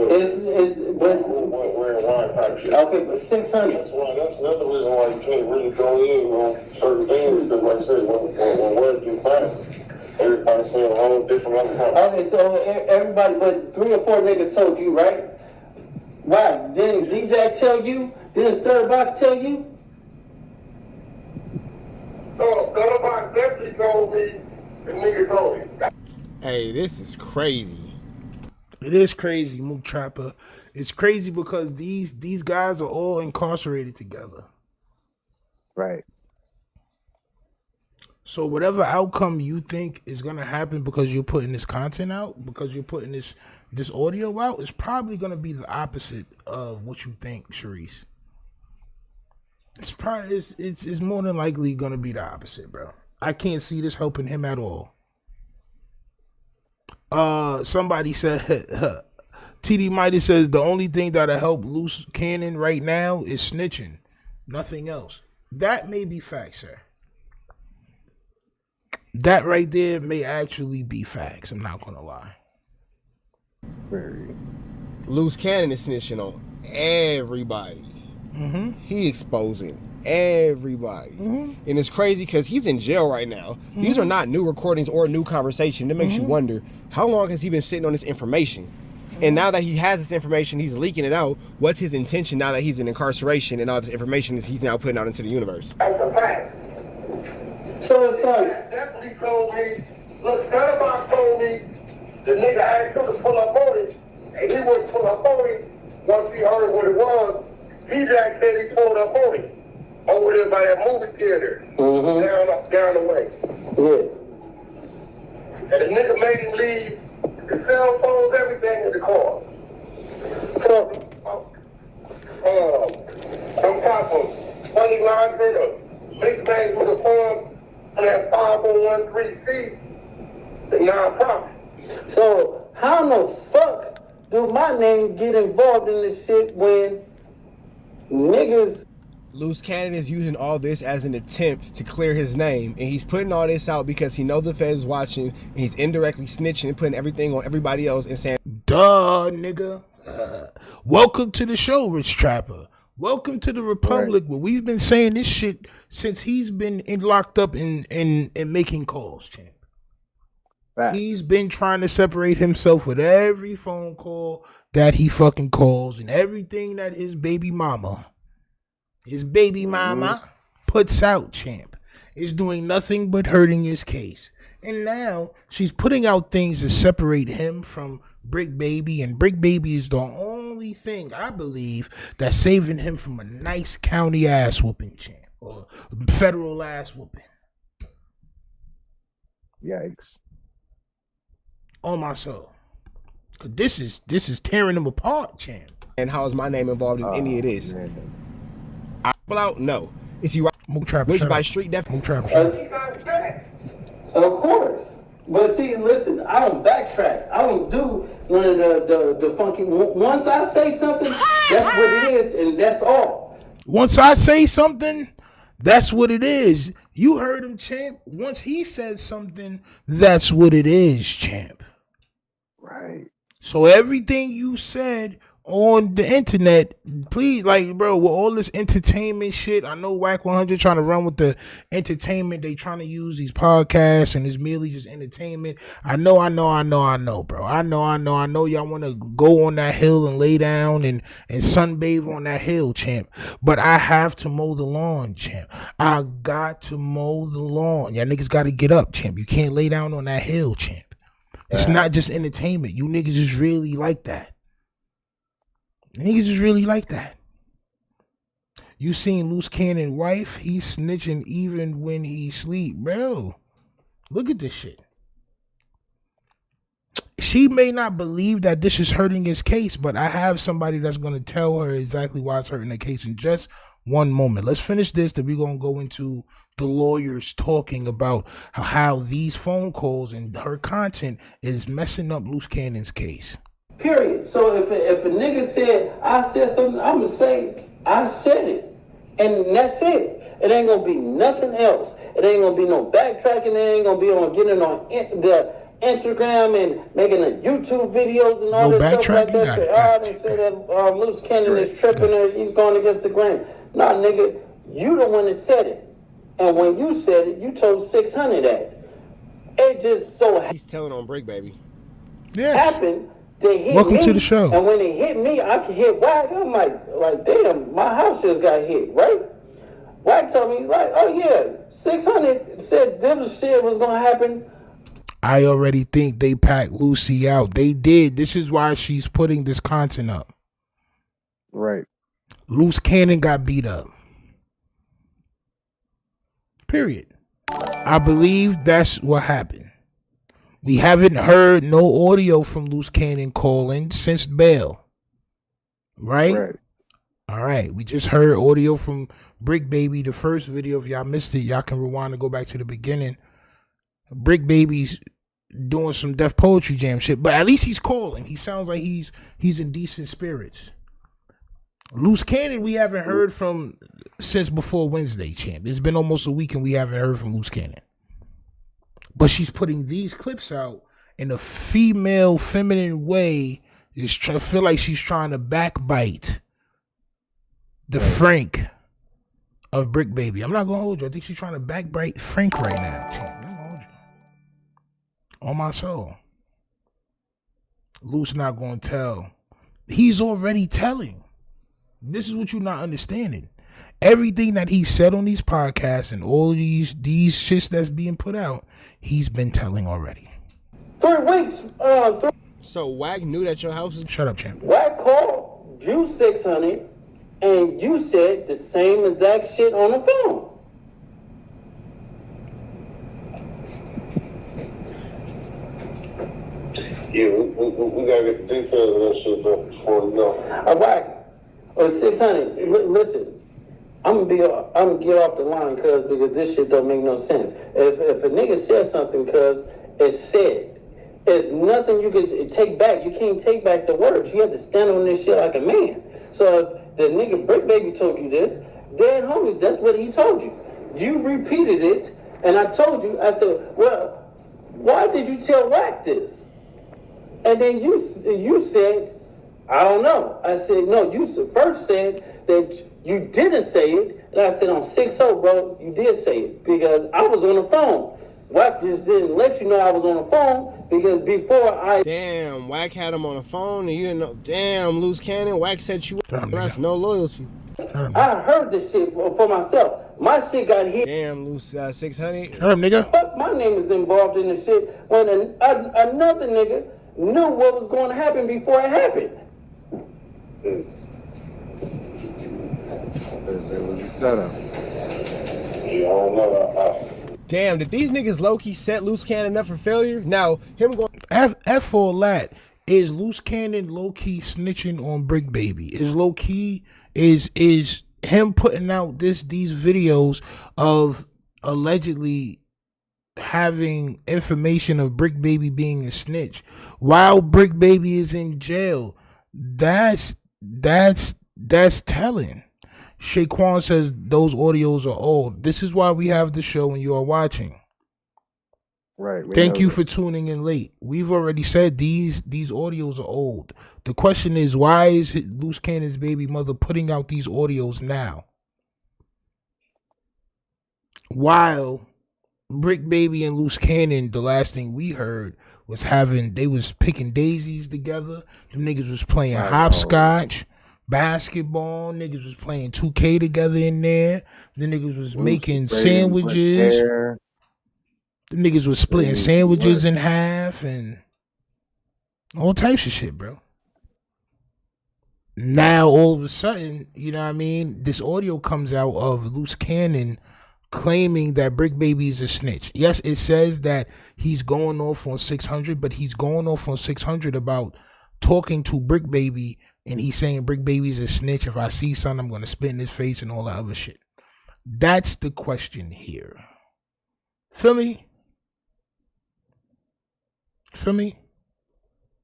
where and why type shit. Okay, but 600. That's another reason why you can't really go in on certain things, because like I said, when words do find, everybody's saying a whole different other kind. Okay, so everybody, but 3 or 4 niggas told you, right? Why? Didn't DJ tell you? Didn't Stirbox tell you? No, Stirbox definitely told me. The nigga told me. Hey, this is crazy. It is crazy, Mook Trapper. It's crazy because these guys are all incarcerated together. Right. So whatever outcome you think is gonna happen because you're putting this content out, because you're putting this audio out, is probably gonna be the opposite of what you think, Sharice. It's probably it's more than likely gonna be the opposite, bro. I can't see this helping him at all. Somebody said, TD Mighty says the only thing that'll help Luce Cannon right now is snitching, nothing else. That may be facts, sir. That right there may actually be facts. I'm not gonna lie. Very. Luce Cannon is snitching on everybody. He exposing everybody. And it's crazy because he's in jail right now. These are not new recordings or new conversation. That makes you wonder, how long has he been sitting on this information? And now that he has this information, he's leaking it out. What's his intention now that he's in incarceration and all this information is he's now putting out into the universe? That's a fact. So it's like, Definitely told me, look, Stirbox told me the nigga asked him to pull up on it, and he wouldn't pull up on it once he heard what it was. P-Jack said he pulled up on it over there by that movie theater, down the way. yeah. And the nigga made him leave the cell phones, everything in the car. So, some type of money laundering or big things with a form on that 5013C, the nonprofit. so how in the fuck do my name get involved in this shit when niggas? Luce Cannon is using all this as an attempt to clear his name, and he's putting all this out because he knows the feds is watching, and he's indirectly snitching and putting everything on everybody else and saying, Duh, nigga. Welcome to the show, Rich Trapper. Welcome to the Republic, where we've been saying this shit since he's been locked up and making calls, champ. Fact. He's been trying to separate himself with every phone call that he fucking calls and everything that his baby mama puts out, champ. Is doing nothing but hurting his case. And now she's putting out things to separate him from Bricc Baby, and Bricc Baby is the only thing I believe that's saving him from a nice county ass whooping, champ, or federal ass whooping. Yikes. On my soul. Cause this is tearing him apart, champ. and how is my name involved in any of this? I pull out, no. Is he right? Which by street definition? Of course. But see, listen, I don't backtrack. I don't do one of the funky. Once I say something, that's what it is, and that's all. Once I say something, that's what it is. You heard him, champ. Once he says something, that's what it is, champ. Right. So everything you said on the internet, please, like, bro, with all this entertainment shit, I know Whack 100 trying to run with the entertainment. They trying to use these podcasts and it's merely just entertainment. I know, bro. I know y'all want to go on that hill and lay down and sunbathe on that hill, champ. But I have to mow the lawn, champ. I got to mow the lawn. Y'all niggas got to get up, champ. You can't lay down on that hill, champ. It's not just entertainment. You niggas is really like that. Niggas is really like that. You seen Luce Cannon wife? He's snitching even when he sleep, bro. Look at this shit. She may not believe that this is hurting his case, but I have somebody that's going to tell her exactly why it's hurting the case in just one moment. Let's finish this, then we're going to go into the lawyers talking about how these phone calls and her content is messing up Luce Cannon's case. Period. So if a nigga said, I said something, I'm going to say, I said it. And that's it. It ain't going to be nothing else. It ain't gonna be no backtracking. It ain't gonna be on getting on the Instagram and making the YouTube videos and all No this stuff like backtracking? that. They say that Luce Cannon is tripping and he's going against the grain. Nah, nigga, you the one that said it. And when you said it, you told 600 that. It just so He's telling on Bricc, baby. Yes. happened to hit Welcome me. to the show. And when it hit me, I could hit Wack. I'm like, damn, my house just got hit, right? Wack told me, like, oh yeah, 600 said this shit was gonna happen. I already think they packed Lucy out. They did. This is why she's putting this content up. Right. Luce Cannon got beat up. Period. I believe that's what happened. We haven't heard no audio from Luce Cannon calling since bail. Right? All right. We just heard audio from Bricc Baby. The first video, if y'all missed it, y'all can rewind and go back to the beginning. Bricc Baby's doing some Def Poetry Jam shit, but at least he's calling. He sounds like he's in decent spirits. Luce Cannon, we haven't heard from since before Wednesday, champ. It's been almost a week and we haven't heard from Luce Cannon. But she's putting these clips out in a female, feminine way. I feel like she's trying to backbite the Frank of Bricc Baby. I'm not gonna hold you. I think she's trying to backbite Frank right now, champ. I'm not gonna hold you. On my soul. Luce not gonna tell. He's already telling. This is what you're not understanding. Everything that he said on these podcasts and all these shits that's being put out, he's been telling already. 3 weeks. So Wack knew that your house was... Shut up, champ. Wack called you 600, and you said the same exact shit on the phone. Yeah, we gotta get the details of that shit before we go. Wack, or 600. Listen. I'm gonna get off the line, because this shit don't make no sense. If a nigga says something, it's said. It's nothing you can take back. You can't take back the words. You have to stand on this shit like a man. So if the nigga Bricc Baby told you this, dead homies, that's what he told you. You repeated it, and I told you. I said, well, why did you tell Wack this? And then you said, I don't know. I said, no. You first said that you didn't say it, and I said on 6-0, bro, you did say it, because I was on the phone. Wack just didn't let you know I was on the phone, because before I... Damn, Wack had him on the phone, and you didn't know. Damn, Luce Cannon, Wack set you up. That's no loyalty. I heard this shit for myself. My shit got hit. Damn, Luce 600. Shut up, nigga. But my name is involved in the shit when another nigga knew what was going to happen before it happened. Damn, did these niggas low-key set Luce Cannon up for failure? Now, him going... F all that. Is Luce Cannon low-key snitching on Bricc Baby? Is low-key, is him putting out these videos of allegedly having information of Bricc Baby being a snitch while Bricc Baby is in jail? That's telling. Shaquan says those audios are old. This is why we have the show and you are watching. Right. Thank you for tuning in late. We've already said these audios are old. The question is, why is Luce Cannon's baby mother putting out these audios now? While Bricc Baby and Luce Cannon, the last thing we heard was they was picking daisies together. Them niggas was playing hopscotch, basketball. Niggas was playing 2K together in there. The niggas was making sandwiches. The niggas was splitting sandwiches in half and all types of shit, bro. Now, all of a sudden, you know what I mean? This audio comes out of Luce Cannon claiming that Bricc Baby is a snitch. Yes, it says that he's going off on 600, but he's going off on 600 about talking to Bricc Baby, and he's saying Bricc Baby's a snitch. If I see something, I'm going to spit in his face and all that other shit. That's the question here. Feel me?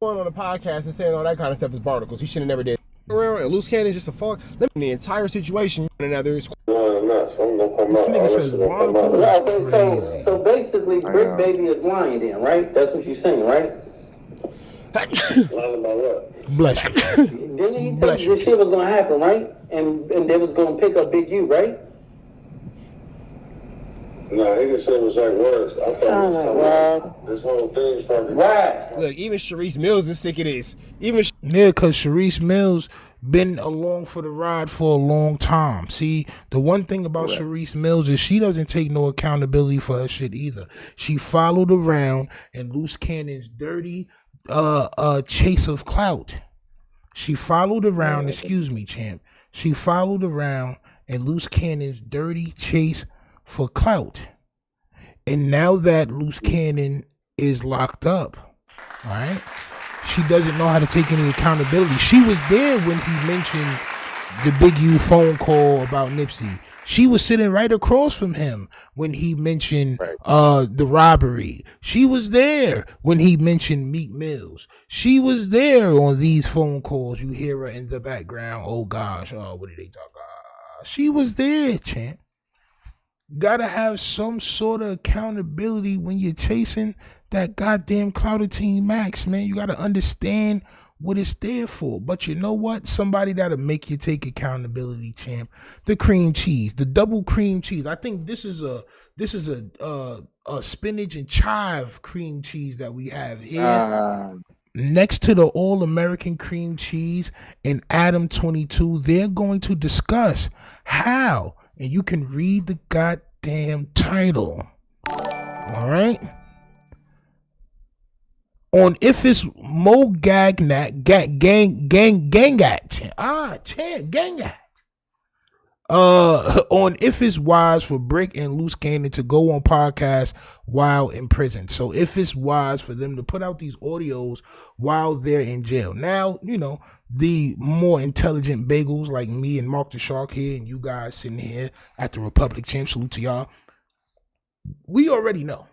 Going on the podcast and saying all that kind of stuff is barnacles. He should have never did. around and Luce Cannon's just a fuck. Let me the entire situation and now there's This nigga says barnacles Right, is crazy. so basically, Bricc Baby is lying then, right? That's what you're saying, right? Bless you. Didn't he tell you this shit was gonna happen, right? And they was gonna pick up Big U, right? No, he just said it was like words. I thought this whole thing started. Right. look, even Sharice Mills is sick of this. Even Yeah, because Sharice Mills been along for the ride for a long time. See, the one thing about Sharice Mills is she doesn't take no accountability for her shit either. She followed around in Luce Cannon's dirty chase of clout. She followed around, excuse me, champ. She followed around in Luce Cannon's dirty chase for clout. And now that Luce Cannon is locked up, all right, she doesn't know how to take any accountability. She was there when he mentioned the Big U phone call about Nipsey. She was sitting right across from him when he mentioned the robbery. She was there when he mentioned Meek Mills. She was there on these phone calls. You hear her in the background. Oh gosh, oh, what did they talk about? She was there, champ. Gotta have some sort of accountability when you're chasing that goddamn Clouded Team Max, man. You gotta understand what it's there for. But you know what? Somebody that'll make you take accountability, champ. The cream cheese, the double cream cheese. I think this is a spinach and chive cream cheese that we have here. Next to the All-American cream cheese and Adam 22, they're going to discuss how. And you can read the goddamn title. All right. On if it's Mo Gagnat Gangat. On if it's wise for Bricc and Luce Cannon to go on podcasts while in prison. So if it's wise for them to put out these audios while they're in jail. Now, you know, the more intelligent bagels like me and Mark the Shark here and you guys sitting here at the Republic Champ, salute to y'all. We already know.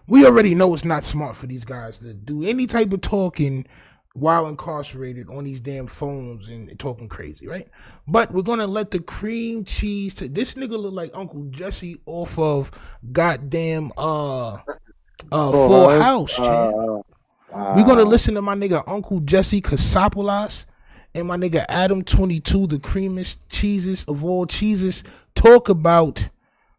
We already know it's not smart for these guys to do any type of talking while incarcerated on these damn phones and talking crazy, right? But we're gonna let the cream cheese this nigga look like Uncle Jesse off of goddamn Full House. We're gonna listen to my nigga Uncle Jesse Casopoulos and my nigga Adam 22, the creamiest cheeses of all cheeses, talk about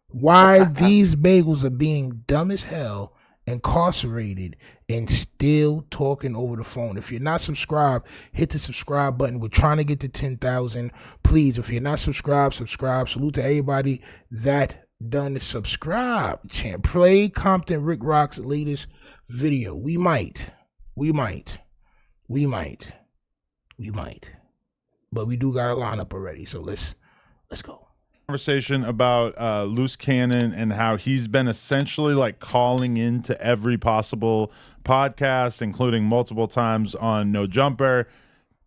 why these bagels are being dumb as hell, incarcerated, and still talking over the phone. If you're not subscribed, hit the subscribe button. We're trying to get to 10,000. Please, if you're not subscribed, subscribe. Salute to everybody that done subscribe. Champ, play Compton Rick Rock's latest video. We might. But we do got a lineup already. So let's go. Conversation about Luce Cannon and how he's been essentially like calling into every possible podcast, including multiple times on No Jumper,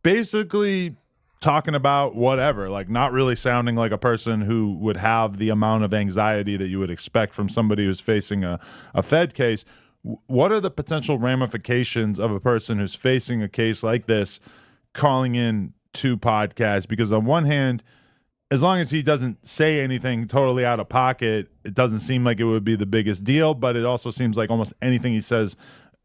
basically talking about whatever, like not really sounding like a person who would have the amount of anxiety that you would expect from somebody who's facing a Fed case. What are the potential ramifications of a person who's facing a case like this calling in to podcasts? Because on one hand, as long as he doesn't say anything totally out of pocket, it doesn't seem like it would be the biggest deal, but it also seems like almost anything he says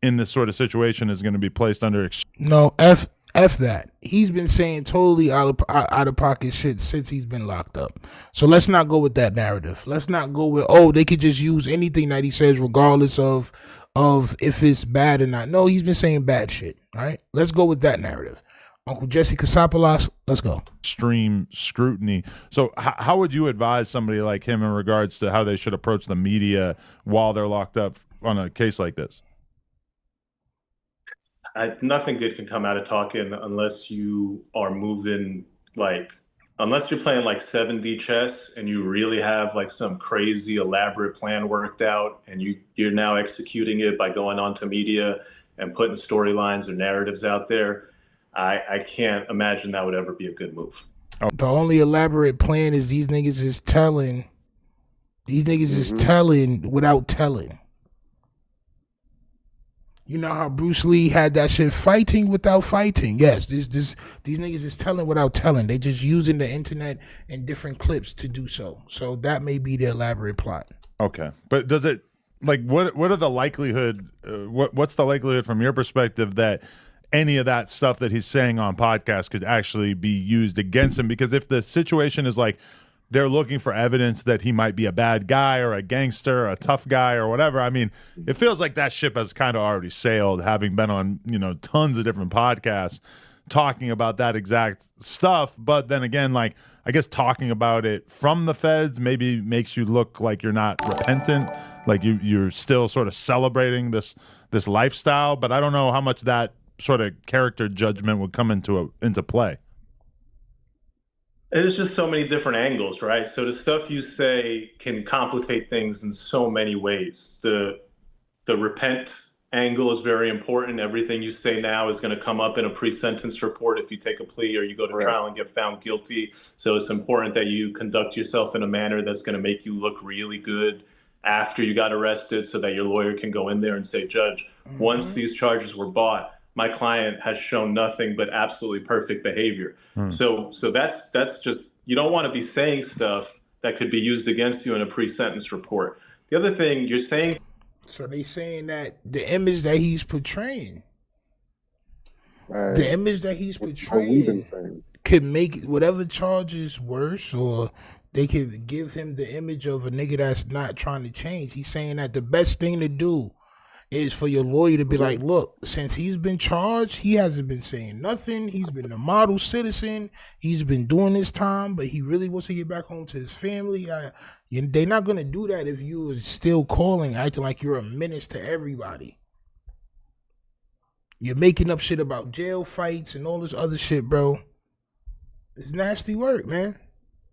in this sort of situation is going to be placed under... No, F that. He's been saying totally out of pocket shit since he's been locked up. So let's not go with that narrative. Let's not go with, oh, they could just use anything that he says regardless of if it's bad or not. No, he's been saying bad shit, all right? Let's go with that narrative. Uncle Jesse Casopoulos, let's go. Extreme scrutiny. So how would you advise somebody like him in regards to how they should approach the media while they're locked up on a case like this? Nothing good can come out of talking unless you are moving, like, unless you're playing like 7D chess and you really have like some crazy elaborate plan worked out and you're now executing it by going onto media and putting storylines or narratives out there. I can't imagine that would ever be a good move. The only elaborate plan is these niggas is telling. These niggas is telling without telling. You know how Bruce Lee had that shit, fighting without fighting. Yes, these niggas is telling without telling. They just using the internet and different clips to do so. So that may be the elaborate plot. Okay, but does it, like, what are the likelihood? What's the likelihood from your perspective that any of that stuff that he's saying on podcasts could actually be used against him? Because if the situation is like they're looking for evidence that he might be a bad guy or a gangster or a tough guy or whatever, I mean, it feels like that ship has kind of already sailed, having been on, you know, tons of different podcasts talking about that exact stuff. But then again, like, I guess talking about it from the feds maybe makes you look like you're not repentant, like you're still sort of celebrating this lifestyle. But I don't know how much that sort of character judgment would come into play. There's just so many different angles, right? So the stuff you say can complicate things in so many ways. The repent angle is very important. Everything you say now is going to come up in a pre-sentence report if you take a plea or you go to trial and get found guilty. So it's important that you conduct yourself in a manner that's going to make you look really good after you got arrested, so that your lawyer can go in there and say, Judge, once these charges were brought, my client has shown nothing but absolutely perfect behavior. So that's just, you don't want to be saying stuff that could be used against you in a pre-sentence report. The other thing you're saying. So they saying that the image that he's portraying, Right. the image that he's What we've portraying been saying. could make whatever charges worse, or they could give him the image of a nigga that's not trying to change. He's saying that the best thing to do is for your lawyer to be like, look, since he's been charged, he hasn't been saying nothing. He's been a model citizen. He's been doing his time, but he really wants to get back home to his family. They're not going to do that if you are still calling, acting like you're a menace to everybody. You're making up shit about jail fights and all this other shit, bro. It's nasty work, man.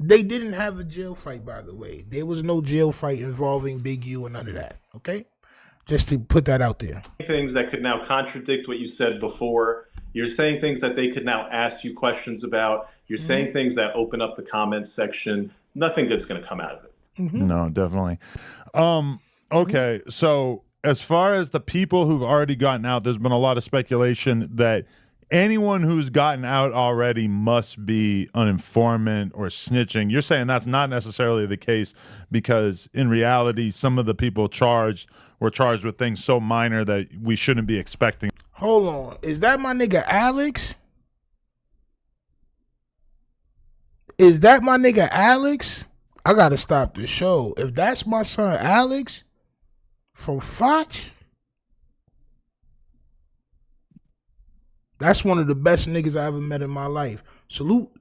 They didn't have a jail fight, by the way. There was no jail fight involving Big U and none of that, okay? Just to put that out there. Things that could now contradict what you said before. You're saying things that they could now ask you questions about. You're saying things that open up the comments section. Nothing good's going to come out of it. No, definitely. Okay, so as far as the people who've already gotten out, there's been a lot of speculation that anyone who's gotten out already must be an informant or snitching. You're saying that's not necessarily the case, because in reality, some of the people charged were charged with things so minor that we shouldn't be expecting. Hold on. Is that my nigga Alex? Is that my nigga Alex? I gotta stop the show. If that's my son Alex from Fox, that's one of the best niggas I ever met in my life. Salute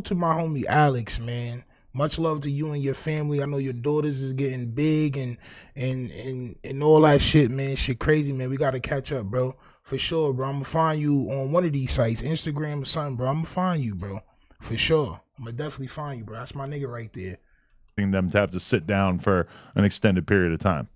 to my homie Alex, man. Much love to you and your family. I know your daughters is getting big and all that shit, man. Shit crazy, man. We gotta catch up, bro. For sure, bro. I'm gonna find you on one of these sites, Instagram or something, bro. I'm gonna find you, bro. For sure. I'm gonna definitely find you, bro. That's my nigga right there. Them to have to sit down for an extended period of time.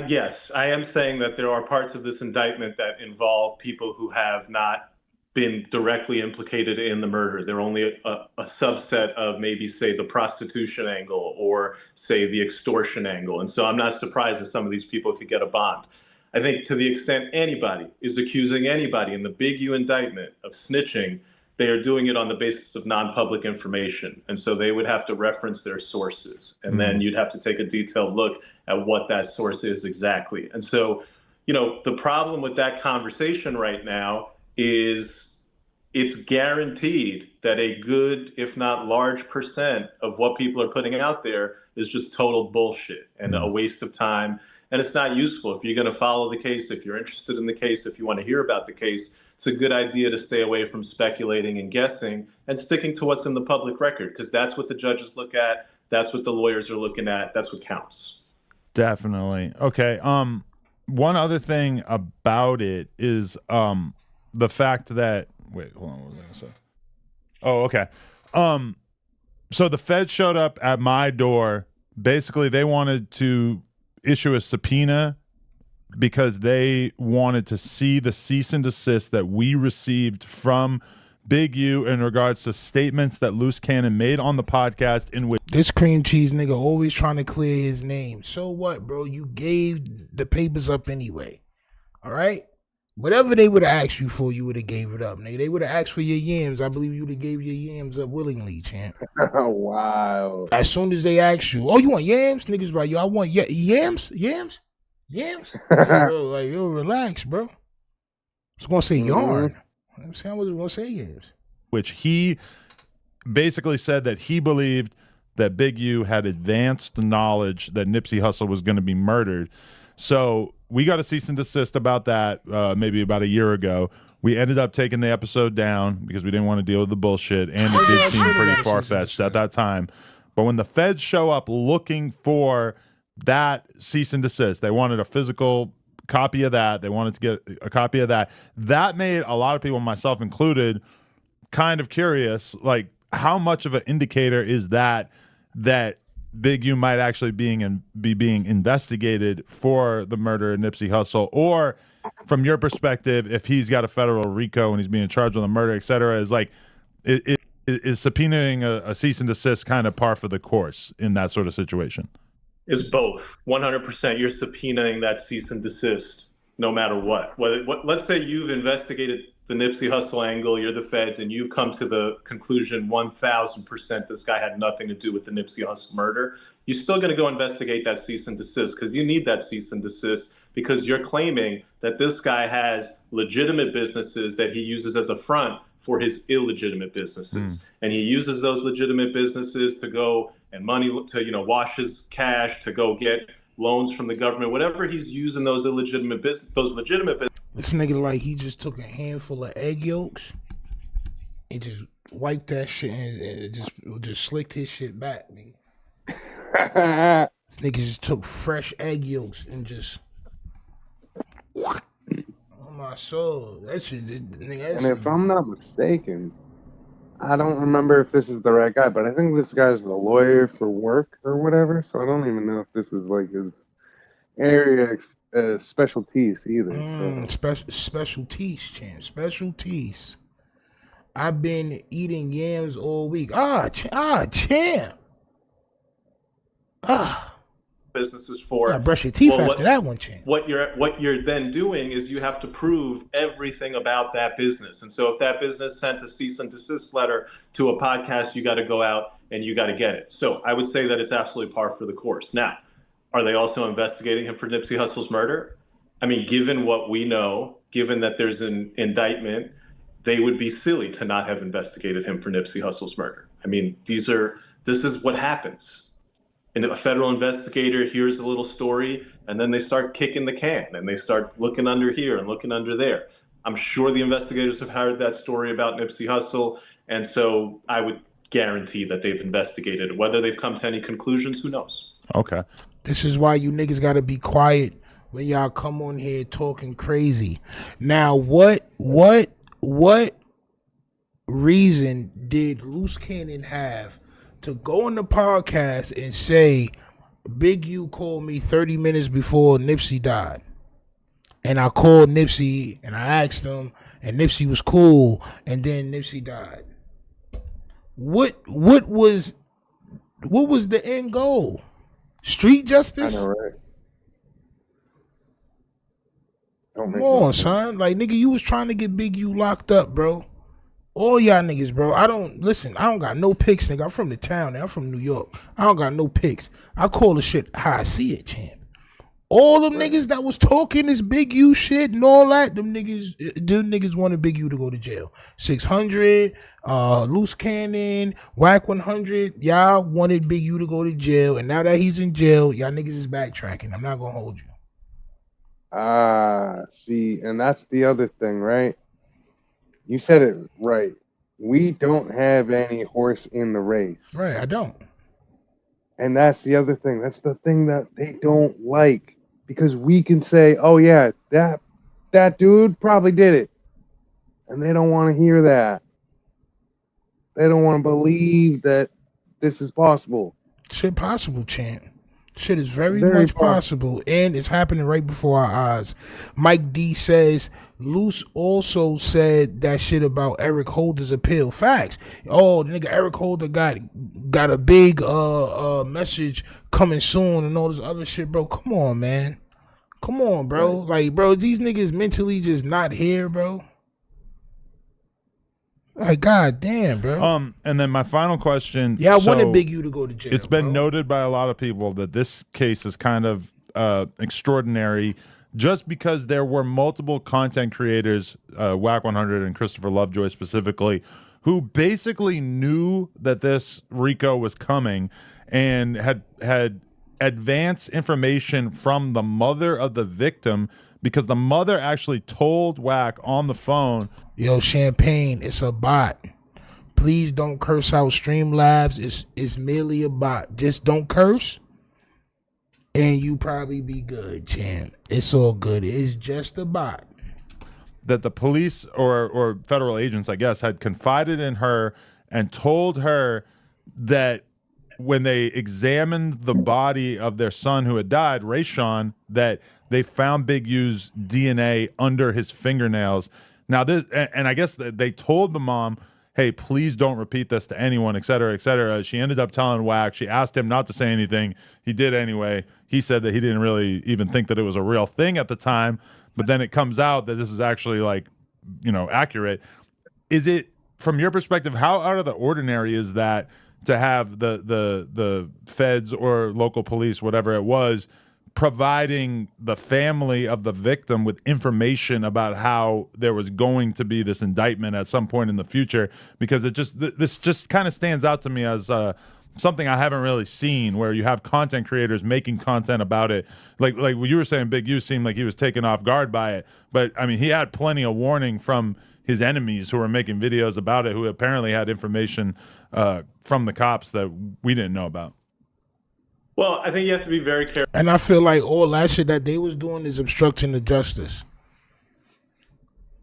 Yes, I am saying that there are parts of this indictment that involve people who have not been directly implicated in the murder. They're only a subset of maybe, say, the prostitution angle or, say, the extortion angle. And so I'm not surprised that some of these people could get a bond. I think to the extent anybody is accusing anybody in the Big U indictment of snitching, they are doing it on the basis of non-public information. And so they would have to reference their sources. And then you'd have to take a detailed look at what that source is exactly. And so, you know, the problem with that conversation right now is it's guaranteed that a good, if not large percent of what people are putting out there is just total bullshit and a waste of time. And it's not useful. If you're going to follow the case, if you're interested in the case, if you want to hear about the case, it's a good idea to stay away from speculating and guessing and sticking to what's in the public record, because that's what the judges look at. That's what the lawyers are looking at. That's what counts. Definitely. Okay. One other thing about it is the fact that, wait, hold on, what was I gonna say? Oh, okay. So the Fed showed up at my door. Basically, they wanted to issue a subpoena because they wanted to see the cease and desist that we received from Big U in regards to statements that Luce Cannon made on the podcast in which this cream cheese nigga always trying to clear his name. So what, bro? You gave the papers up anyway. All right? Whatever they would have asked you for, you would have gave it up, nigga. They would have asked for your yams. I believe you would have gave your yams up willingly, champ. Wow. As soon as they ask you, oh, you want yams? Niggas like, yo, I want yams? Like, bro, yo, relax, bro. I was going to say yarn. I'm saying I was going to say yams. Which he basically said that he believed that Big U had advanced knowledge that Nipsey Hussle was going to be murdered. So we got a cease and desist about that maybe about a year ago. We ended up taking the episode down because we didn't want to deal with the bullshit, and it did seem pretty far-fetched at that time. But when the feds show up looking for that cease and desist, they wanted a physical copy of that. They wanted to get a copy of that. That made a lot of people, myself included, kind of curious, like how much of an indicator is that Big U might actually be being investigated for the murder of Nipsey Hussle, or from your perspective, if he's got a federal RICO and he's being charged with a murder, et cetera, is like is subpoenaing a cease and desist kind of par for the course in that sort of situation? It's both. 100%. You're subpoenaing that cease and desist no matter what. Let's say you've investigated the Nipsey Hussle angle, you're the feds, and you've come to the conclusion 1,000% this guy had nothing to do with the Nipsey Hussle murder. You're still going to go investigate that cease and desist because you need that cease and desist because you're claiming that this guy has legitimate businesses that he uses as a front for his illegitimate businesses. And he uses those legitimate businesses to go and money to, wash his cash, to go get loans from the government, whatever he's using those legitimate businesses. This nigga, like, he just took a handful of egg yolks and just wiped that shit and just slicked his shit back, nigga. This nigga just took fresh egg yolks and just, oh my soul, that shit, nigga. And if I'm not mistaken, I don't remember if this is the right guy, but I think this guy's a lawyer for work or whatever, so I don't even know if this is like his area specialties either. Specialties, champ. Specialties. I've been eating yams all week. Champ. Businesses for. Brush your teeth after that one, champ. What you're then doing is you have to prove everything about that business. And so if that business sent a cease and desist letter to a podcast, you got to go out and you got to get it. So I would say that it's absolutely par for the course. Now, are they also investigating him for Nipsey Hussle's murder? I mean, given what we know, given that there's an indictment, they would be silly to not have investigated him for Nipsey Hussle's murder. I mean, this is what happens. And a federal investigator hears a little story, and then they start kicking the can, and they start looking under here and looking under there. I'm sure the investigators have heard that story about Nipsey Hussle, and so I would guarantee that they've investigated it. Whether they've come to any conclusions, who knows? Okay. This is why you niggas gotta be quiet when y'all come on here talking crazy. Now, what reason did Luce Cannon have to go on the podcast and say, Big U called me 30 minutes before Nipsey died? And I called Nipsey and I asked him, and Nipsey was cool, and then Nipsey died. What was the end goal? Street justice? I know, right? Come on, son. Like, nigga, you was trying to get Big U locked up, bro. All y'all niggas, bro. I don't got no pics, nigga. I'm from the town, nigga. I'm from New York. I don't got no pics. I call the shit how I see it, champ. All them niggas that was talking this Big U shit and all that, them niggas wanted Big U to go to jail. 600, Luce Cannon, Whack 100, y'all wanted Big U to go to jail, and now that he's in jail, y'all niggas is backtracking. I'm not gonna hold you. See, and that's the other thing, right? You said it right. We don't have any horse in the race. Right, I don't. And that's the other thing. That's the thing that they don't like. Because we can say, oh yeah, that dude probably did it. And they don't want to hear that. They don't want to believe that this is possible. Shit possible, champ. Shit is very much possible, and it's happening right before our eyes. Mike D says, Luce also said that shit about Eric Holder's appeal. Facts. Oh, nigga, Eric Holder got a big message coming soon and all this other shit, bro. Come on, man. Come on, bro. Like, bro, these niggas mentally just not here, bro. Like, god damn, bro. And then my final question. Yeah, I wanted Big U to go to jail. It's been noted by a lot of people that this case is kind of extraordinary, just because there were multiple content creators, Whack 100 and Christopher Lovejoy specifically, who basically knew that this RICO was coming and had advanced information from the mother of the victim, because the mother actually told Whack on the phone, "Yo, Champagne, it's a bot. Please don't curse out Streamlabs. It's merely a bot. Just don't curse, and you probably be good, champ. It's all good. It's just a bot." That the police or federal agents, I guess, had confided in her and told her that when they examined the body of their son who had died, Rayshawn, that they found Big U's DNA under his fingernails. Now, this, and I guess they told the mom, hey, please don't repeat this to anyone, et cetera, et cetera. She ended up telling Whack. She asked him not to say anything. He did anyway. He said that he didn't really even think that it was a real thing at the time. But then it comes out that this is actually, like, you know, accurate. Is it, from your perspective, how out of the ordinary is that to have the feds or local police, whatever it was, providing the family of the victim with information about how there was going to be this indictment at some point in the future? Because this just kind of stands out to me as something I haven't really seen, where you have content creators making content about it. Like what you were saying, Big U seemed like he was taken off guard by it, but I mean, he had plenty of warning from his enemies who were making videos about it, who apparently had information from the cops that we didn't know about. Well, I think you have to be very careful. And I feel like all that shit that they was doing is obstruction of justice.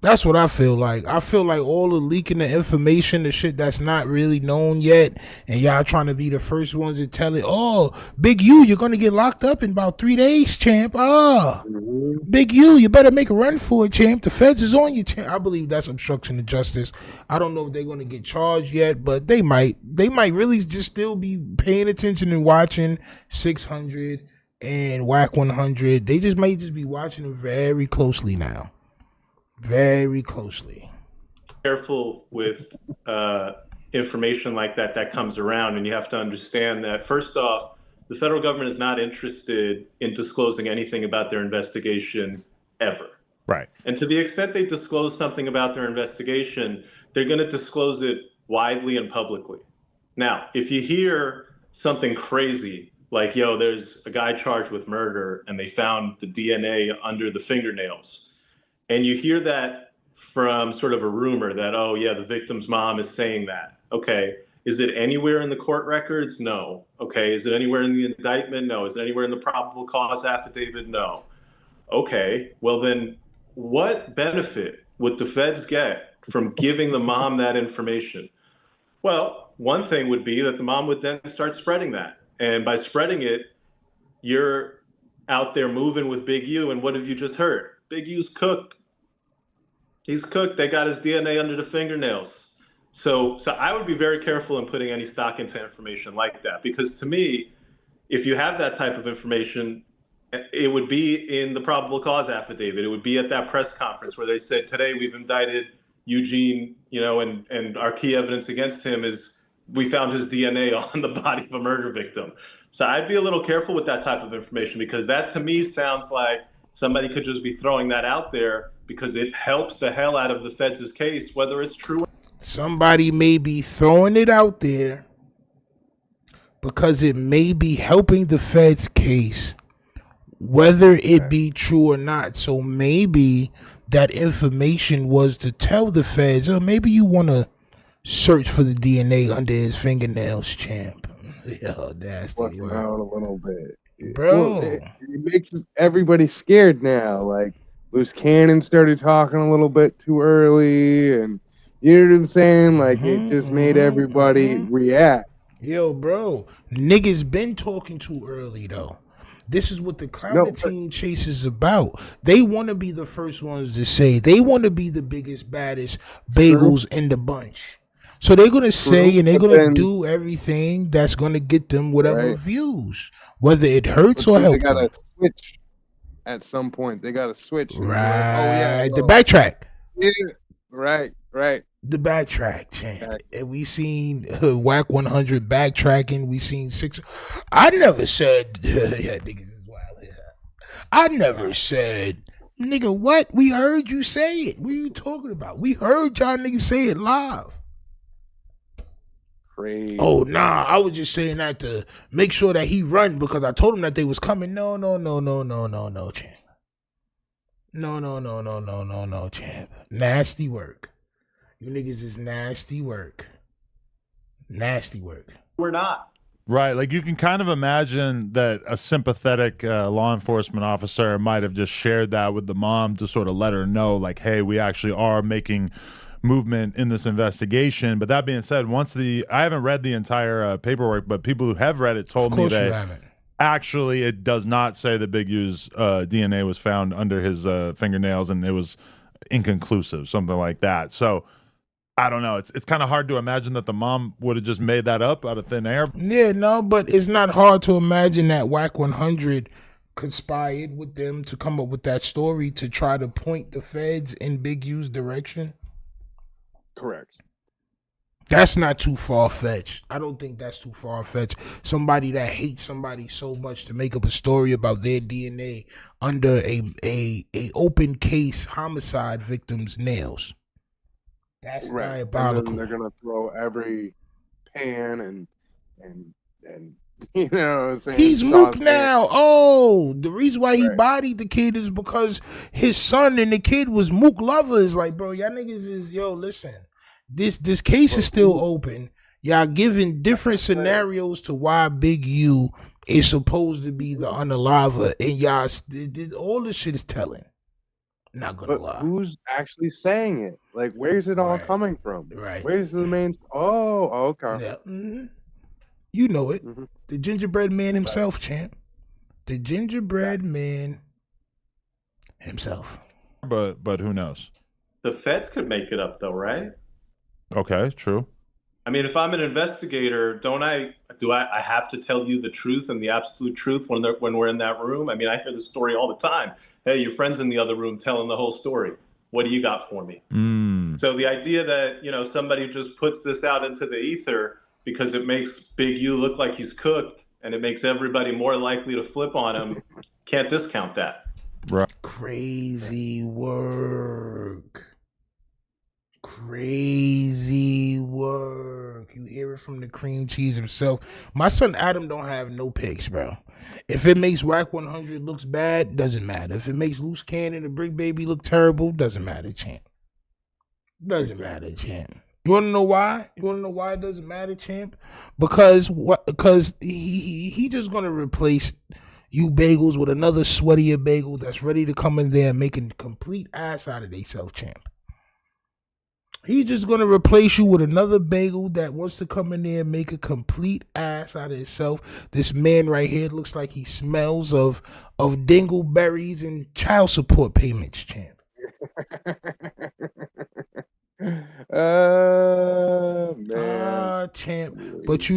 That's what I feel like. I feel like all the leaking the information, the shit that's not really known yet, and y'all trying to be the first ones to tell it. Oh, Big U, you're gonna get locked up in about 3 days, champ. Big U, you better make a run for it, champ. The feds is on you, champ. I believe that's obstruction of justice. I don't know if they're gonna get charged yet, but they might. They might really just still be paying attention and watching 600 and Whack 100. They just might just be watching them very closely now. Very closely. Careful with information like that comes around, and you have to understand that, first off, the federal government is not interested in disclosing anything about their investigation ever. Right. And to the extent they disclose something about their investigation, they're going to disclose it widely and publicly. Now, if you hear something crazy like, yo, there's a guy charged with murder and they found the DNA under the fingernails, and you hear that from sort of a rumor that, oh, yeah, the victim's mom is saying that. Okay. Is it anywhere in the court records? No. Okay. Is it anywhere in the indictment? No. Is it anywhere in the probable cause affidavit? No. Okay. Well, then what benefit would the feds get from giving the mom that information? Well, one thing would be that the mom would then start spreading that. And by spreading it, you're out there moving with Big U. And what have you just heard? Big U's cooked. He's cooked. They got his DNA under the fingernails. So I would be very careful in putting any stock into information like that, because to me, if you have that type of information, it would be in the probable cause affidavit. It would be at that press conference where they said, today we've indicted Eugene, you know, and our key evidence against him is we found his DNA on the body of a murder victim. So I'd be a little careful with that type of information, because that to me sounds like somebody could just be throwing that out there because it helps the hell out of the feds' case, whether it's true. Somebody may be throwing it out there because it may be helping the feds' case, whether it be true or not. So maybe that information was to tell the feds, or maybe you want to search for the DNA under his fingernails, champ. Yeah, that's the word. Around a little bit, bro. Well, it makes everybody scared now. Like, Luce Cannon started talking a little bit too early, and you know what I'm saying? Like, it just made everybody react. Yo, bro, niggas been talking too early though. This is what the clown chase is about. They want to be the first ones to say. They want to be the biggest, baddest bagels in the bunch. So they're going to say and they're going to do everything that's going to get them whatever views, whether it hurts or helps them. at some point. They got to switch. And be Right. like, oh yeah, The well, backtrack. yeah, right. The backtrack, champ. Exactly. And we seen Whack 100 backtracking. We seen 6. I never said, yeah, niggas is wild here. I never said, nigga, what? We heard you say it. What are you talking about? We heard y'all niggas say it live. Crazy. Oh, nah, I was just saying that to make sure that he run because I told him that they was coming. No, champ. No, champ. Nasty work. You niggas is nasty work. Nasty work. We're not. Right. Like you can kind of imagine that a sympathetic law enforcement officer might have just shared that with the mom to sort of let her know, like, hey, we actually are making movement in this investigation. But that being said, I haven't read the entire paperwork, but people who have read it told me that actually it does not say that Big U's DNA was found under his fingernails and it was inconclusive, something like that. So I don't know. It's kind of hard to imagine that the mom would have just made that up out of thin air. Yeah, no, but it's not hard to imagine that Whack 100 conspired with them to come up with that story to try to point the feds in Big U's direction. Correct. That's not too far-fetched. I don't think that's too far-fetched. Somebody that hates somebody so much to make up a story about their DNA under a open case homicide victim's nails. That's diabolical. And then they're gonna throw every pan and you know what I'm saying? He's mook now. Oh, the reason why he bodied the kid is because his son and the kid was mook lovers. Like, bro, y'all niggas is listen. This case is still open. Y'all giving different scenarios to why Big U is supposed to be the unaliver, and y'all all this shit is telling. Not gonna lie. Who's actually saying it? Like, where's it all coming from? Right. Where's the main? Oh, okay. Yeah. Mm-hmm. You know it. Mm-hmm. The gingerbread man himself, champ. The gingerbread man himself. But who knows? The feds could make it up though, right? Okay, true. I mean, if I'm an investigator, do I have to tell you the truth and the absolute truth when we're in that room? I mean, I hear the story all the time. Hey, your friend's in the other room telling the whole story. What do you got for me? So the idea that, somebody just puts this out into the ether because it makes Big U look like he's cooked and it makes everybody more likely to flip on him, can't discount that. Right. Crazy work. Crazy work. You hear it from the cream cheese himself. My son Adam don't have no picks, bro. If it makes Whack 100 looks bad, doesn't matter. If it makes Luce Cannon and Bricc Baby look terrible, doesn't matter, champ. Doesn't matter, champ. You wanna know why? You wanna know why it doesn't matter, champ? Because he just gonna replace you bagels with another sweatier bagel that's ready to come in there and make a complete ass out of themselves, champ. He's just going to replace you with another bagel that wants to come in there and make a complete ass out of himself. This man right here looks like he smells of dingleberries and child support payments, champ. Man. Champ. But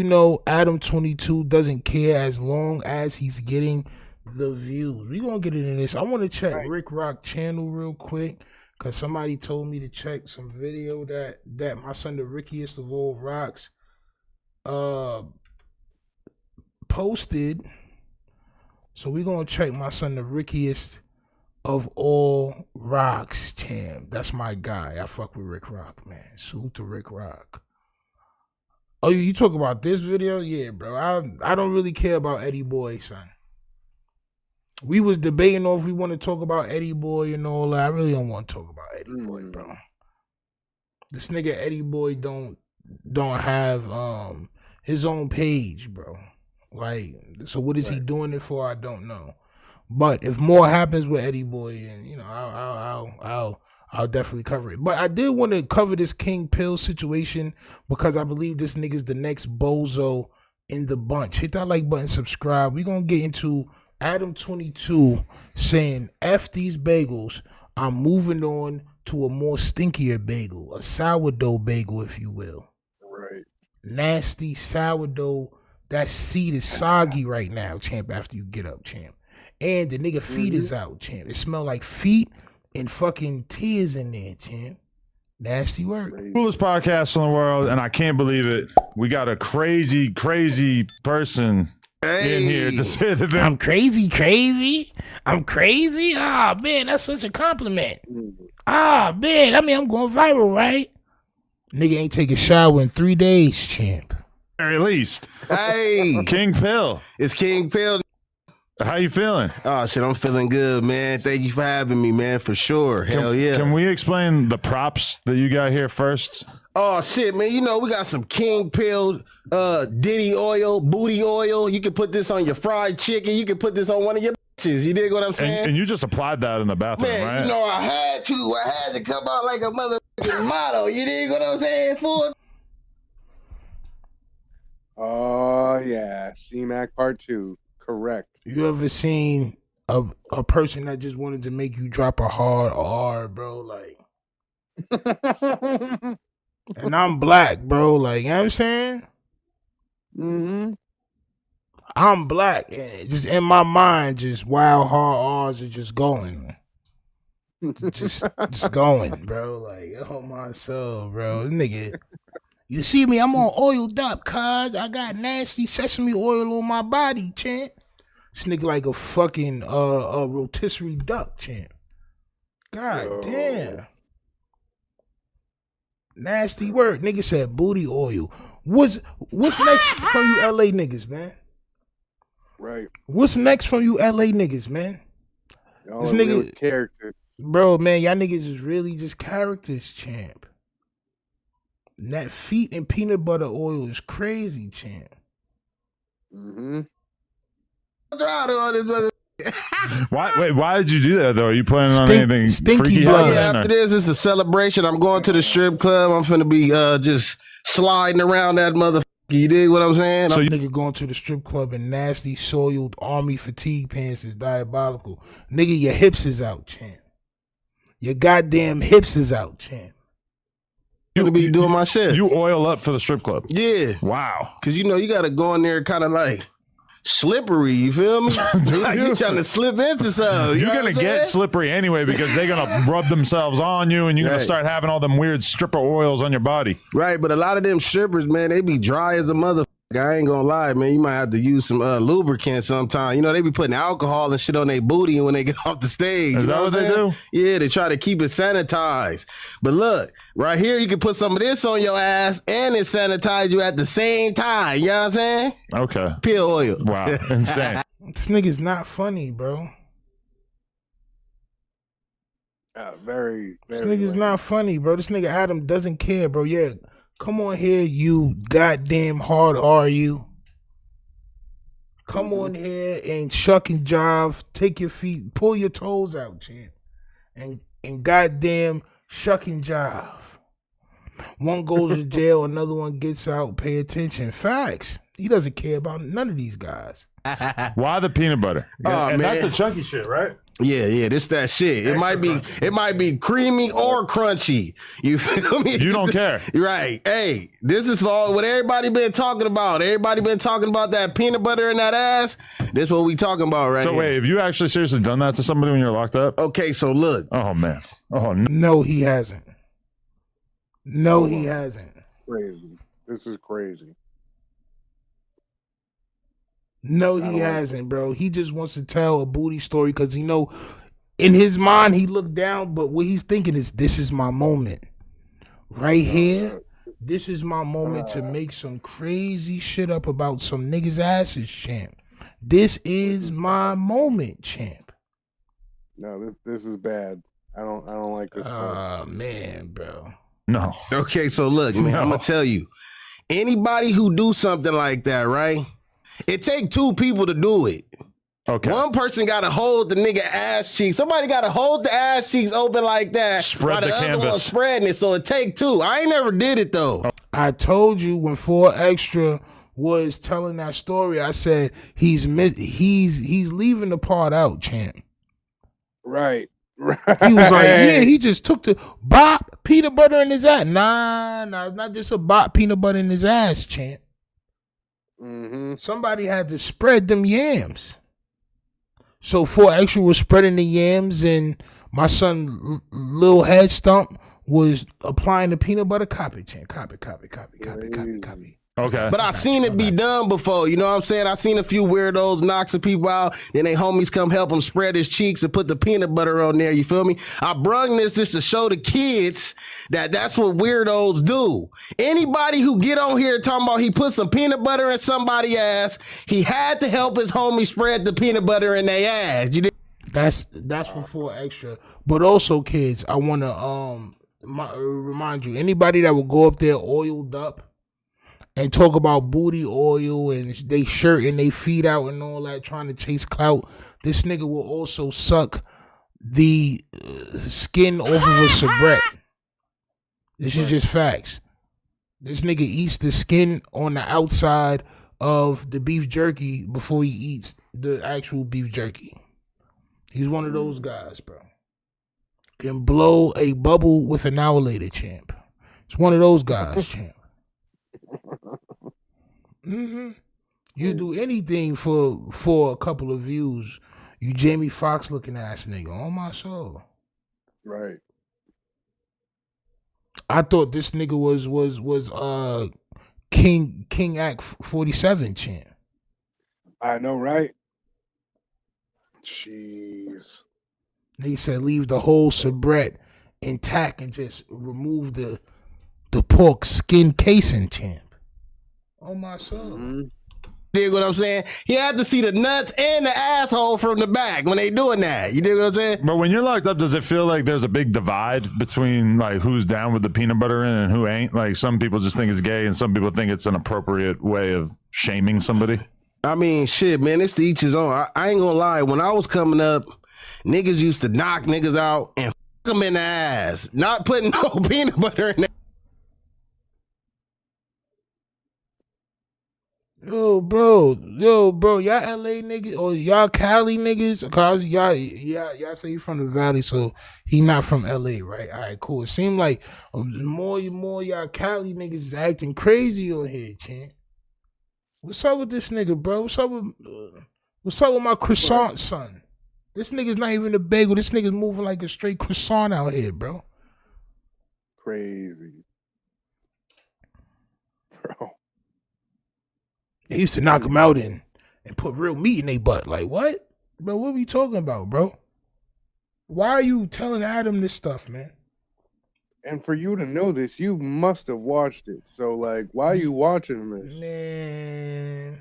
Adam 22 doesn't care as long as he's getting the views. We're going to get into this. I want to check Rick Rock channel real quick. Because somebody told me to check some video that my son, the Rickiest of all rocks, posted. So we're going to check my son, the Rickiest of all rocks, champ. That's my guy. I fuck with Rick Rock, man. Salute to Rick Rock. Oh, you talk about this video? Yeah, bro. I don't really care about Eddie Boy, son. We was debating if we want to talk about Eddie Boy and all that. I really don't want to talk about Eddie Boy, bro. This nigga Eddie Boy don't have his own page, bro. Like, so what is he doing it for? I don't know. But if more happens with Eddie Boy, then I'll definitely cover it. But I did want to cover this King Pill situation because I believe this nigga's the next bozo in the bunch. Hit that like button, subscribe. We're gonna get into Adam 22 saying, F these bagels, I'm moving on to a more stinkier bagel, a sourdough bagel, if you will. Right. Nasty sourdough. That seed is soggy right now, champ, after you get up, champ. And the nigga feet is out, champ. It smell like feet and fucking tears in there, champ. Nasty work. Coolest podcast in the world, and I can't believe it. We got a crazy, crazy person in here to say the thing. I'm crazy. I'm crazy. Ah, man, that's such a compliment. Ah, man, I mean, I'm going viral, right? Nigga ain't take a shower in 3 days, champ. At least. Hey. King Pill. It's King Pill. How you feeling? Oh, shit, I'm feeling good, man. Thank you for having me, man, for sure. Hell yeah. Can we explain the props that you got here first? Oh, shit, man. You know, we got some King Pill, Diddy oil, booty oil. You can put this on your fried chicken. You can put this on one of your bitches. You dig what I'm saying? And you just applied that in the bathroom, man, right? you know, I had to come out like a motherfucking model. You dig what I'm saying, fool? Oh, yeah. C-Mac Part 2. Correct. You ever seen a person that just wanted to make you drop a hard R, bro? Like, and I'm black, bro. Like, you know what I'm saying? Mm-hmm. I'm black. And just in my mind, just wild hard R's are just going. just going, bro. Like, oh my soul, bro. This nigga. You see me, I'm on oiled up, cuz I got nasty sesame oil on my body, champ. This nigga like a fucking rotisserie duck, champ. God damn. Nasty word. Nigga said booty oil. What's next from you LA niggas, man? Right. What's next from you LA niggas, man? Y'all This are nigga real characters. Bro, man, y'all niggas is really just characters, champ. And that feet and peanut butter oil is crazy, champ. Mm-hmm. Why did you do that though? Are you planning on anything freaky? Yeah, after this, it's a celebration. I'm going to the strip club. I'm finna be just sliding around that motherfucker. You dig what I'm saying? So you nigga going to the strip club in nasty soiled army fatigue pants is diabolical. Nigga, your hips is out, champ. Your goddamn hips is out, champ. You gonna be doing my shit. You oil up for the strip club. Yeah. Wow. Cause you know you gotta go in there kind of like slippery, you feel me? Like you trying to slip into something. You're gonna get slippery anyway because they're gonna rub themselves on you and you're gonna start having all them weird stripper oils on your body. Right, but a lot of them strippers, man, they be dry as a motherfucker. I ain't gonna lie, man. You might have to use some lubricant sometime. You know, they be putting alcohol and shit on their booty when they get off the stage. Is that what they do? Yeah, they try to keep it sanitized. But look, right here, you can put some of this on your ass and it sanitize you at the same time. You know what I'm saying? Okay. Peel oil. Wow. Insane. This nigga's not funny, bro. Very, This very. nigga's not funny, bro. This nigga Adam doesn't care, bro. Yeah. Come on here, you goddamn hard are you? Come on here and shuck and jive. Take your feet, pull your toes out, champ. And goddamn shuck and jive. One goes to jail, another one gets out. Pay attention. Facts. He doesn't care about none of these guys. Why the peanut butter? Oh, and man. that's the chunky shit, right? Yeah, this that shit. It might be creamy or crunchy. You feel me? You don't care. Right. Hey, this is for what everybody been talking about. Everybody been talking about that peanut butter in that ass. This what we talking about right So here. wait, have you actually seriously done that to somebody when you're locked up? Okay, so look. Oh man. Oh no. No, he hasn't. No, he hasn't. Crazy. This is crazy. No, he hasn't, bro. He just wants to tell a booty story because, you know, in his mind, he looked down, but what he's thinking is, this is my moment. Right here, this is my moment to make some crazy shit up about some niggas' asses, champ. This is my moment, champ. No, this is bad. I don't like this. Oh, man, bro. No. Okay, so look, man, I'm gonna tell you. Anybody who do something like that, right? It take two people to do it. Okay. One person got to hold the nigga ass cheeks. Somebody got to hold the ass cheeks open like that. Spread while the other canvas. one spreading it. So it take two. I ain't never did it though. I told you when 4 Extra was telling that story, I said he's leaving the part out, champ. Right. He was like, yeah, he just took the bop peanut butter in his ass. Nah, it's not just a bop peanut butter in his ass, champ. Mm-hmm. Somebody had to spread them yams. So 4Extra was spreading the yams, and my son Lil Head Stump was applying the peanut butter. Copy, champ. Copy. Okay. But I seen it be done before. You know what I'm saying? I seen a few weirdos knock some people out. Then they homies come help him spread his cheeks and put the peanut butter on there. You feel me? I brung this just to show the kids that that's what weirdos do. Anybody who get on here talking about he put some peanut butter in somebody's ass, he had to help his homie spread the peanut butter in their ass. You did? That's for 4Extra. But also, kids, I want to remind you, anybody that will go up there oiled up and talk about booty oil and they shirt and they feet out and all that, trying to chase clout, this nigga will also suck the skin off of a soubrette. This is just facts. This nigga eats the skin on the outside of the beef jerky before he eats the actual beef jerky. He's one of those guys, bro. Can blow a bubble with an hour later, champ. It's one of those guys, champ. You do anything for a couple of views. You Jamie Foxx looking ass nigga on my soul. Right. I thought this nigga was King Act 47 champ. I know, right? Jeez. They said leave the whole soubrette intact and just remove the pork skin casing, champ. On my soul. Dig what I'm saying? He had to see the nuts and the asshole from the back when they doing that. You dig what I'm saying? But when you're locked up, does it feel like there's a big divide between like who's down with the peanut butter in and who ain't? Like some people just think it's gay and some people think it's an appropriate way of shaming somebody. I mean, shit, man, it's to each his own. I ain't gonna lie. When I was coming up, niggas used to knock niggas out and fuck them in the ass. Not putting no peanut butter in there. Yo, bro, y'all LA niggas or y'all Cali niggas, cause y'all say you from the Valley, so he not from LA, right? All right, cool. It seemed like more y'all Cali niggas is acting crazy on here, champ. What's up with this nigga, bro? What's up with my croissant son? This nigga's not even a bagel. This nigga's moving like a straight croissant out here, bro. Crazy. Bro. They used to knock them out and put real meat in their butt. Like, what? Bro, what are we talking about, bro? Why are you telling Adam this stuff, man? And for you to know this, you must have watched it. So, like, why are you watching this? Man.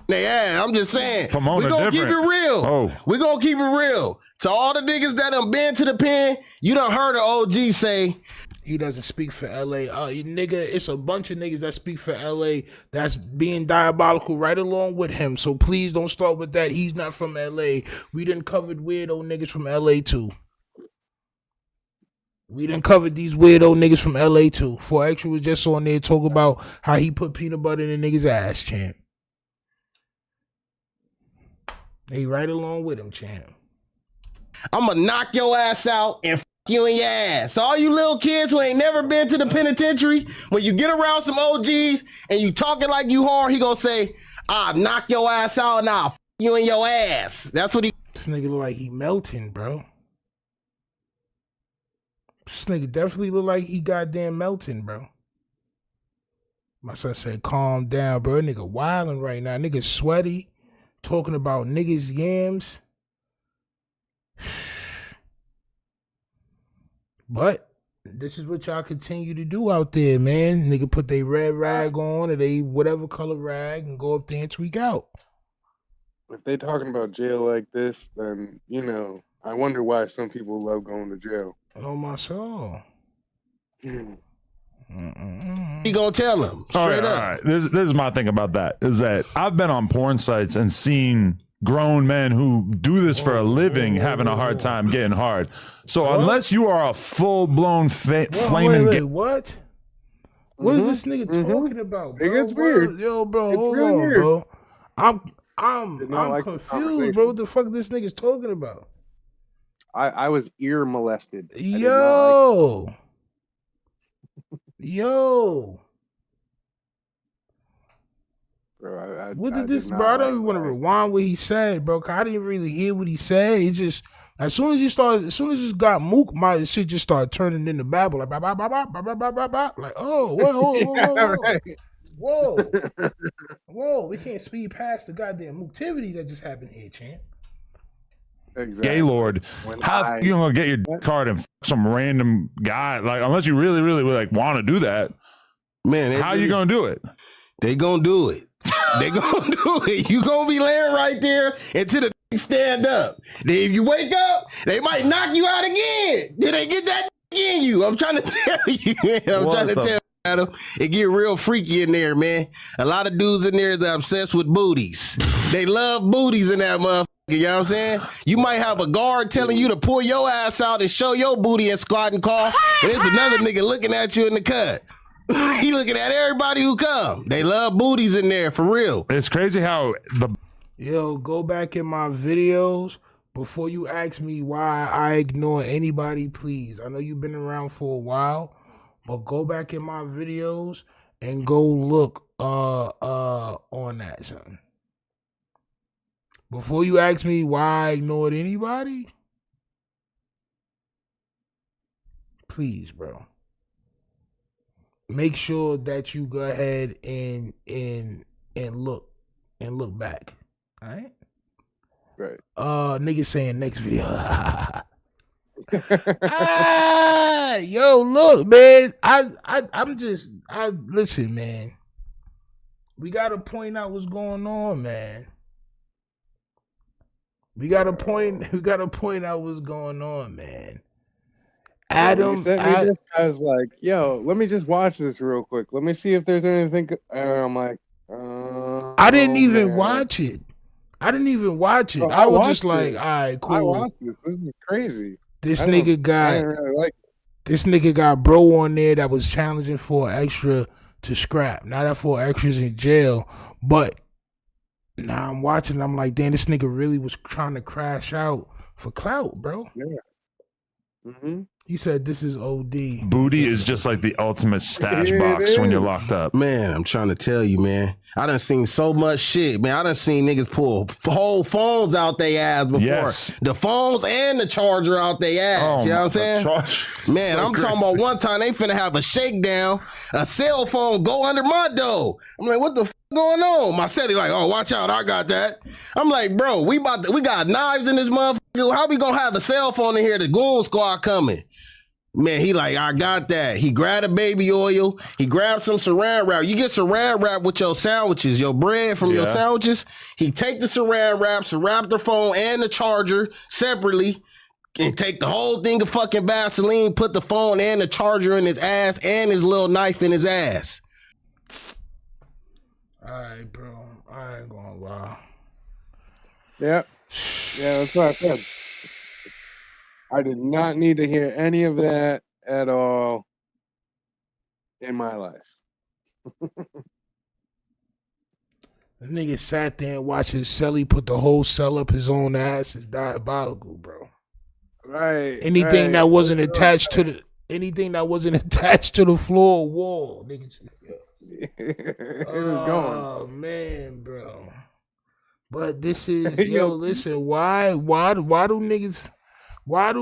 Yeah, I'm just saying. Pomona We gonna keep it different. real. Oh. We gonna keep it real. To all the niggas that done been to the pen, you done heard an OG say, he doesn't speak for LA. Nigga, it's a bunch of niggas that speak for LA that's being diabolical right along with him. So please don't start with that. He's not from LA. We done covered weirdo niggas from LA too. We done covered these weirdo niggas from LA too. 4Extra was just on there talking about how he put peanut butter in the nigga's ass, champ. They right along with him, champ. I'm gonna knock your ass out and f you in your ass. So all you little kids who ain't never been to the penitentiary, when you get around some OGs and you talking like you hard, he gonna say, I'll knock your ass out and I'll f you in your ass. That's what he... This nigga look like he melting, bro. This nigga definitely look like he goddamn melting, bro. My son said, calm down, bro. Nigga wilding right now. Nigga sweaty. Talking about niggas yams. But this is what y'all continue to do out there, man. Nigga put their red rag on or they whatever color rag and go up there and tweak out. If they talking about jail like this, then, you know, I wonder why some people love going to jail. Oh, my soul. He gonna tell him straight up. All right. This is my thing about that, is that I've been on porn sites and seen grown men who do this for a living having a hard time getting hard. So unless you are a full-blown flaming... Wait, what? What is this nigga talking about, bro? It gets weird. Yo, bro, It's hold really on, weird. bro. I'm like confused, bro. What the fuck this nigga's talking about? I was ear molested. Yo. Yo. Bro, What I did this, did not bro? I don't like even want to that. rewind what he said, bro. 'Cause I didn't really hear what he said. It just as soon as it got mook, my shit just started turning into babble, like bah, bah, bah, bah, bah, bah, bah, bah, bah. Like, oh, Yeah, right. whoa, we can't speed past the goddamn mooktivity that just happened here, champ. Exactly. Gaylord, how you gonna get your card and some random guy? Like, unless you really, really like want to do that, man. How you gonna do it? They gonna do it. They gonna do it. You gonna be laying right there until the stand up. Then if you wake up, they might knock you out again. Did they get that in you? I'm trying to tell you, man. I'm trying to tell you, Adam. It get real freaky in there, man. A lot of dudes in there is obsessed with booties. They love booties in that motherfucker. You know what I'm saying? You might have a guard telling you to pull your ass out and show your booty and squat and call. And there's another nigga looking at you in the cut. He looking at everybody who come. They love booties in there, for real. It's crazy how Yo, go back in my videos before you ask me why I ignore anybody, please. I know you've been around for a while, but go back in my videos and go look on that, son. Before you ask me why I ignored anybody, please, bro. Make sure that you go ahead and look back. All right? Right. Niggas saying next video. Yo, look, man. I'm just listen, man. We gotta point out what's going on, man. We gotta point out what's going on, man. Adam, He sent me this. I was like, yo, let me just watch this real quick. Let me see if there's anything. And I'm like, I didn't even watch it. I didn't even watch it. Bro, I was watched just like, it. all right, I cool. watched this. This is crazy. This I nigga didn't really like it. This nigga got bro on there that was challenging for extra to scrap. Now that for extras in jail, but now I'm watching. I'm like, damn, this nigga really was trying to crash out for clout, bro. Yeah. Mm-hmm. He said this is OD. booty is just like the ultimate stash box when you're locked up. Man, I'm trying to tell you, man. I done seen so much shit, man. I done seen niggas pull whole phones out their ass before. Yes. The phones and the charger out their ass. Oh, you know what I'm saying? Man, So I'm talking about one time they finna have a shakedown, a cell phone go under my door. I'm like, what the f going on? My celly like, oh, watch out, I got that. I'm like, bro, we got knives in this motherfucker. How we gonna have a cell phone in here? The goon squad coming. Man, he like, I got that. He grabbed a baby oil. He grabbed some saran wrap. You get saran wrap with your sandwiches, your bread from your sandwiches. He take the saran wrap the phone and the charger separately, and take the whole thing of fucking Vaseline, put the phone and the charger in his ass and his little knife in his ass. All right, bro. I ain't gonna lie. Yeah. Yeah, that's what I said. I did not need to hear any of that at all in my life. The nigga sat there and watched his celly put the whole cell up his own ass is diabolical, bro. Right. Anything that wasn't attached to the floor or wall, nigga. It was going. Oh man, bro. But this is listen, why do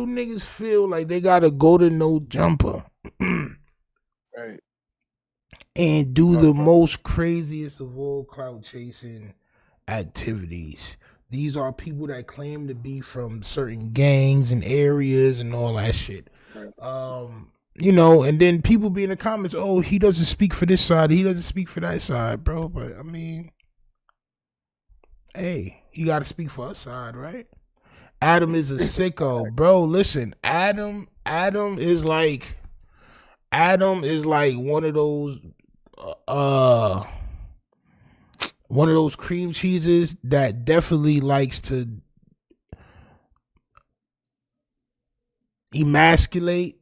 niggas feel like they gotta go to no jumper? Right. And do the most craziest of all clout chasing activities. These are people that claim to be from certain gangs and areas and all that shit. And then people be in the comments, oh, he doesn't speak for this side, he doesn't speak for that side, bro. But I mean, hey, he gotta speak for us side, right? Adam is a sicko, bro. Listen, Adam is like one of those cream cheeses that definitely likes to emasculate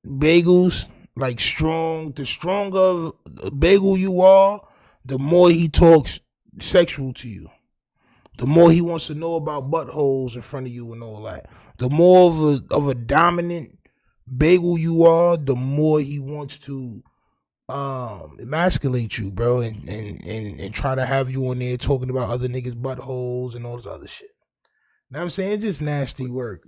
bagels. Like the stronger bagel you are, the more he talks sexual to you. The more he wants to know about buttholes in front of you and all that. The more of a dominant bagel you are, the more he wants to emasculate you, bro, and try to have you on there talking about other niggas' buttholes and all this other shit. Know what I'm saying? It's just nasty work.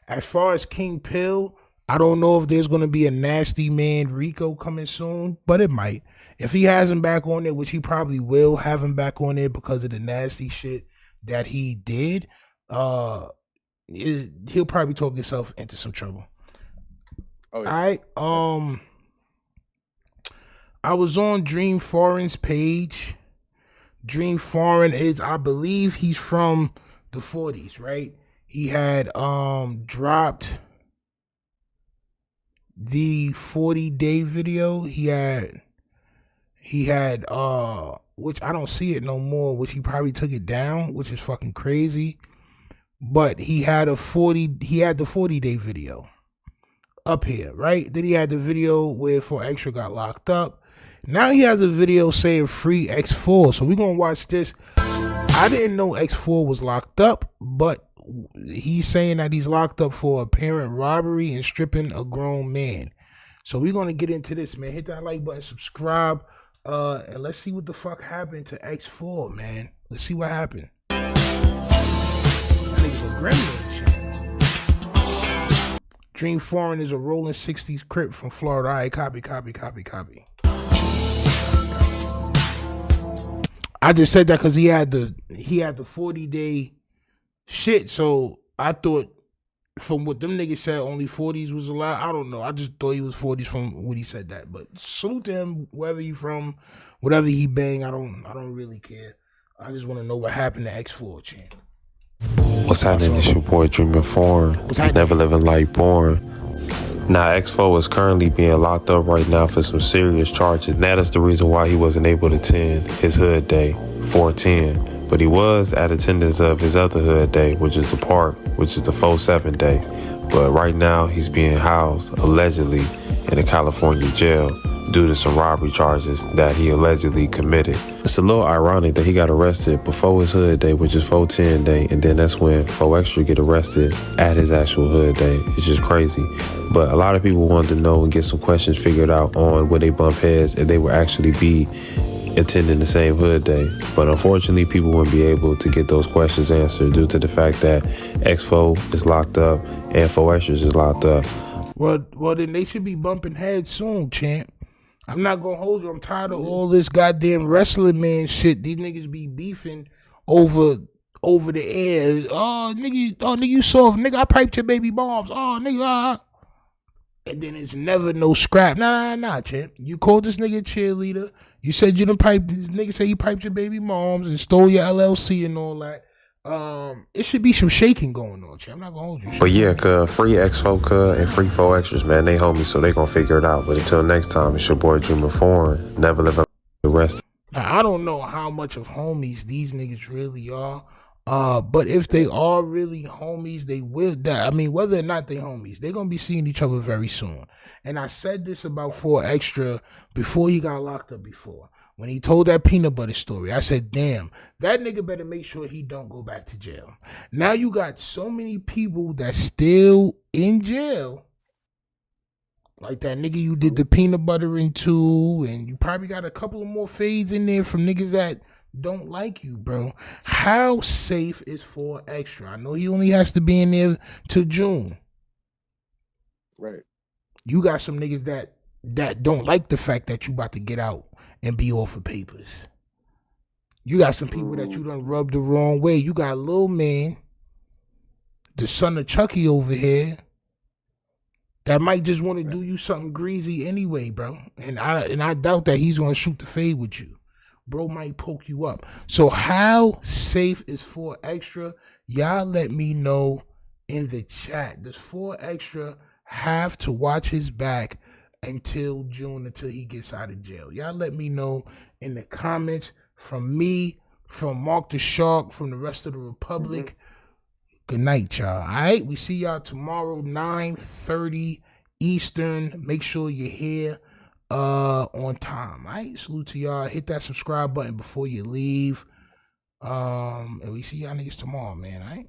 As far as King Pill, I don't know if there's gonna be a Nasty Man Rico coming soon, but it might. If he has him back on there, which he probably will have him back on there because of the nasty shit that he did, he'll probably talk himself into some trouble. Oh, yeah. All right. I was on Dream Foreign's page. Dream Foreign is, I believe he's from the 40s, right? He had dropped the 40-day video. He had which I don't see it no more, which he probably took it down, which is fucking crazy. But he had the 40-day video up here, right? Then he had the video where 4Extra got locked up. Now he has a video saying free X4. So we're gonna watch this. I didn't know X4 was locked up, but he's saying that he's locked up for apparent robbery and stripping a grown man. So we're gonna get into this, man. Hit that like button, subscribe, and let's see what the fuck happened to X4, man. Let's see what happened. That nigga's a gremlin and shit. Dream Foreign is a rolling 60s crip from Florida. All right, copy. I just said that because he had the 40-day shit, so I thought from what them niggas said, only 40s was allowed. I don't know. I just thought he was 40s from what he said that. But salute to him, wherever he from, whatever he bang. I don't really care. I just want to know what happened to X4, champ. What's happening? It's your boy Dreaming Foreign. Never living life boring. Now, X4 is currently being locked up right now for some serious charges. And that is the reason why he wasn't able to attend his hood day, 410. But he was at attendance of his other hood day, which is the park, which is the 4-7 day. But right now, he's being housed, allegedly, in a California jail due to some robbery charges that he allegedly committed. It's a little ironic that he got arrested before his hood day, which is 410 day, and then that's when 4Extra get arrested at his actual hood day. It's just crazy. But a lot of people wanted to know and get some questions figured out on where they bump heads and they will actually be attending the same hood day. But unfortunately, people wouldn't be able to get those questions answered due to the fact that X4 is locked up and 4Extra is locked up. Well, then they should be bumping heads soon, champ. I'm not gonna hold you. I'm tired of all this goddamn wrestling man shit. These niggas be beefing over the air. Oh nigga, you soft. Nigga, I piped your baby moms. Oh nigga, and then it's never no scrap. Nah, champ. You called this nigga a cheerleader. You said you done piped. This nigga say he piped your baby moms and stole your LLC and all that. It should be some shaking going on, champ. I'm not gonna hold you. But yeah, free X4 and free 4Extras, man. They homies, so they gonna figure it out. But until next time, it's your boy Dreamer Foreign. Never live the rest. Now, I don't know how much of homies these niggas really are. But if they are really homies, they will die. I mean, whether or not they homies, they're gonna be seeing each other very soon. And I said this about 4Extra before he got locked up before. When he told that peanut butter story, I said, damn, that nigga better make sure he don't go back to jail. Now you got so many people that's still in jail. Like that nigga you did the peanut buttering to, and you probably got a couple of more fades in there from niggas that don't like you, bro. How safe is 4Extra? I know he only has to be in there till June. Right. You got some niggas that don't like the fact that you about to get out and be off of papers. You got some people that you done rubbed the wrong way. You got Lil Man, the son of Chucky over here, that might just want to do you something greasy anyway, bro. And I doubt that he's gonna shoot the fade with you. Bro might poke you up. So how safe is 4Extra? Y'all let me know in the chat. Does 4Extra have to watch his back until June, until he gets out of jail? Y'all let me know in the comments. From me, from Mark the Shark, from the rest of the Republic. Good night, y'all. All right, we see y'all tomorrow, 9:30 Eastern. Make sure you're here on time. All right, salute to y'all. Hit that subscribe button before you leave. And we see y'all niggas tomorrow, man. All right.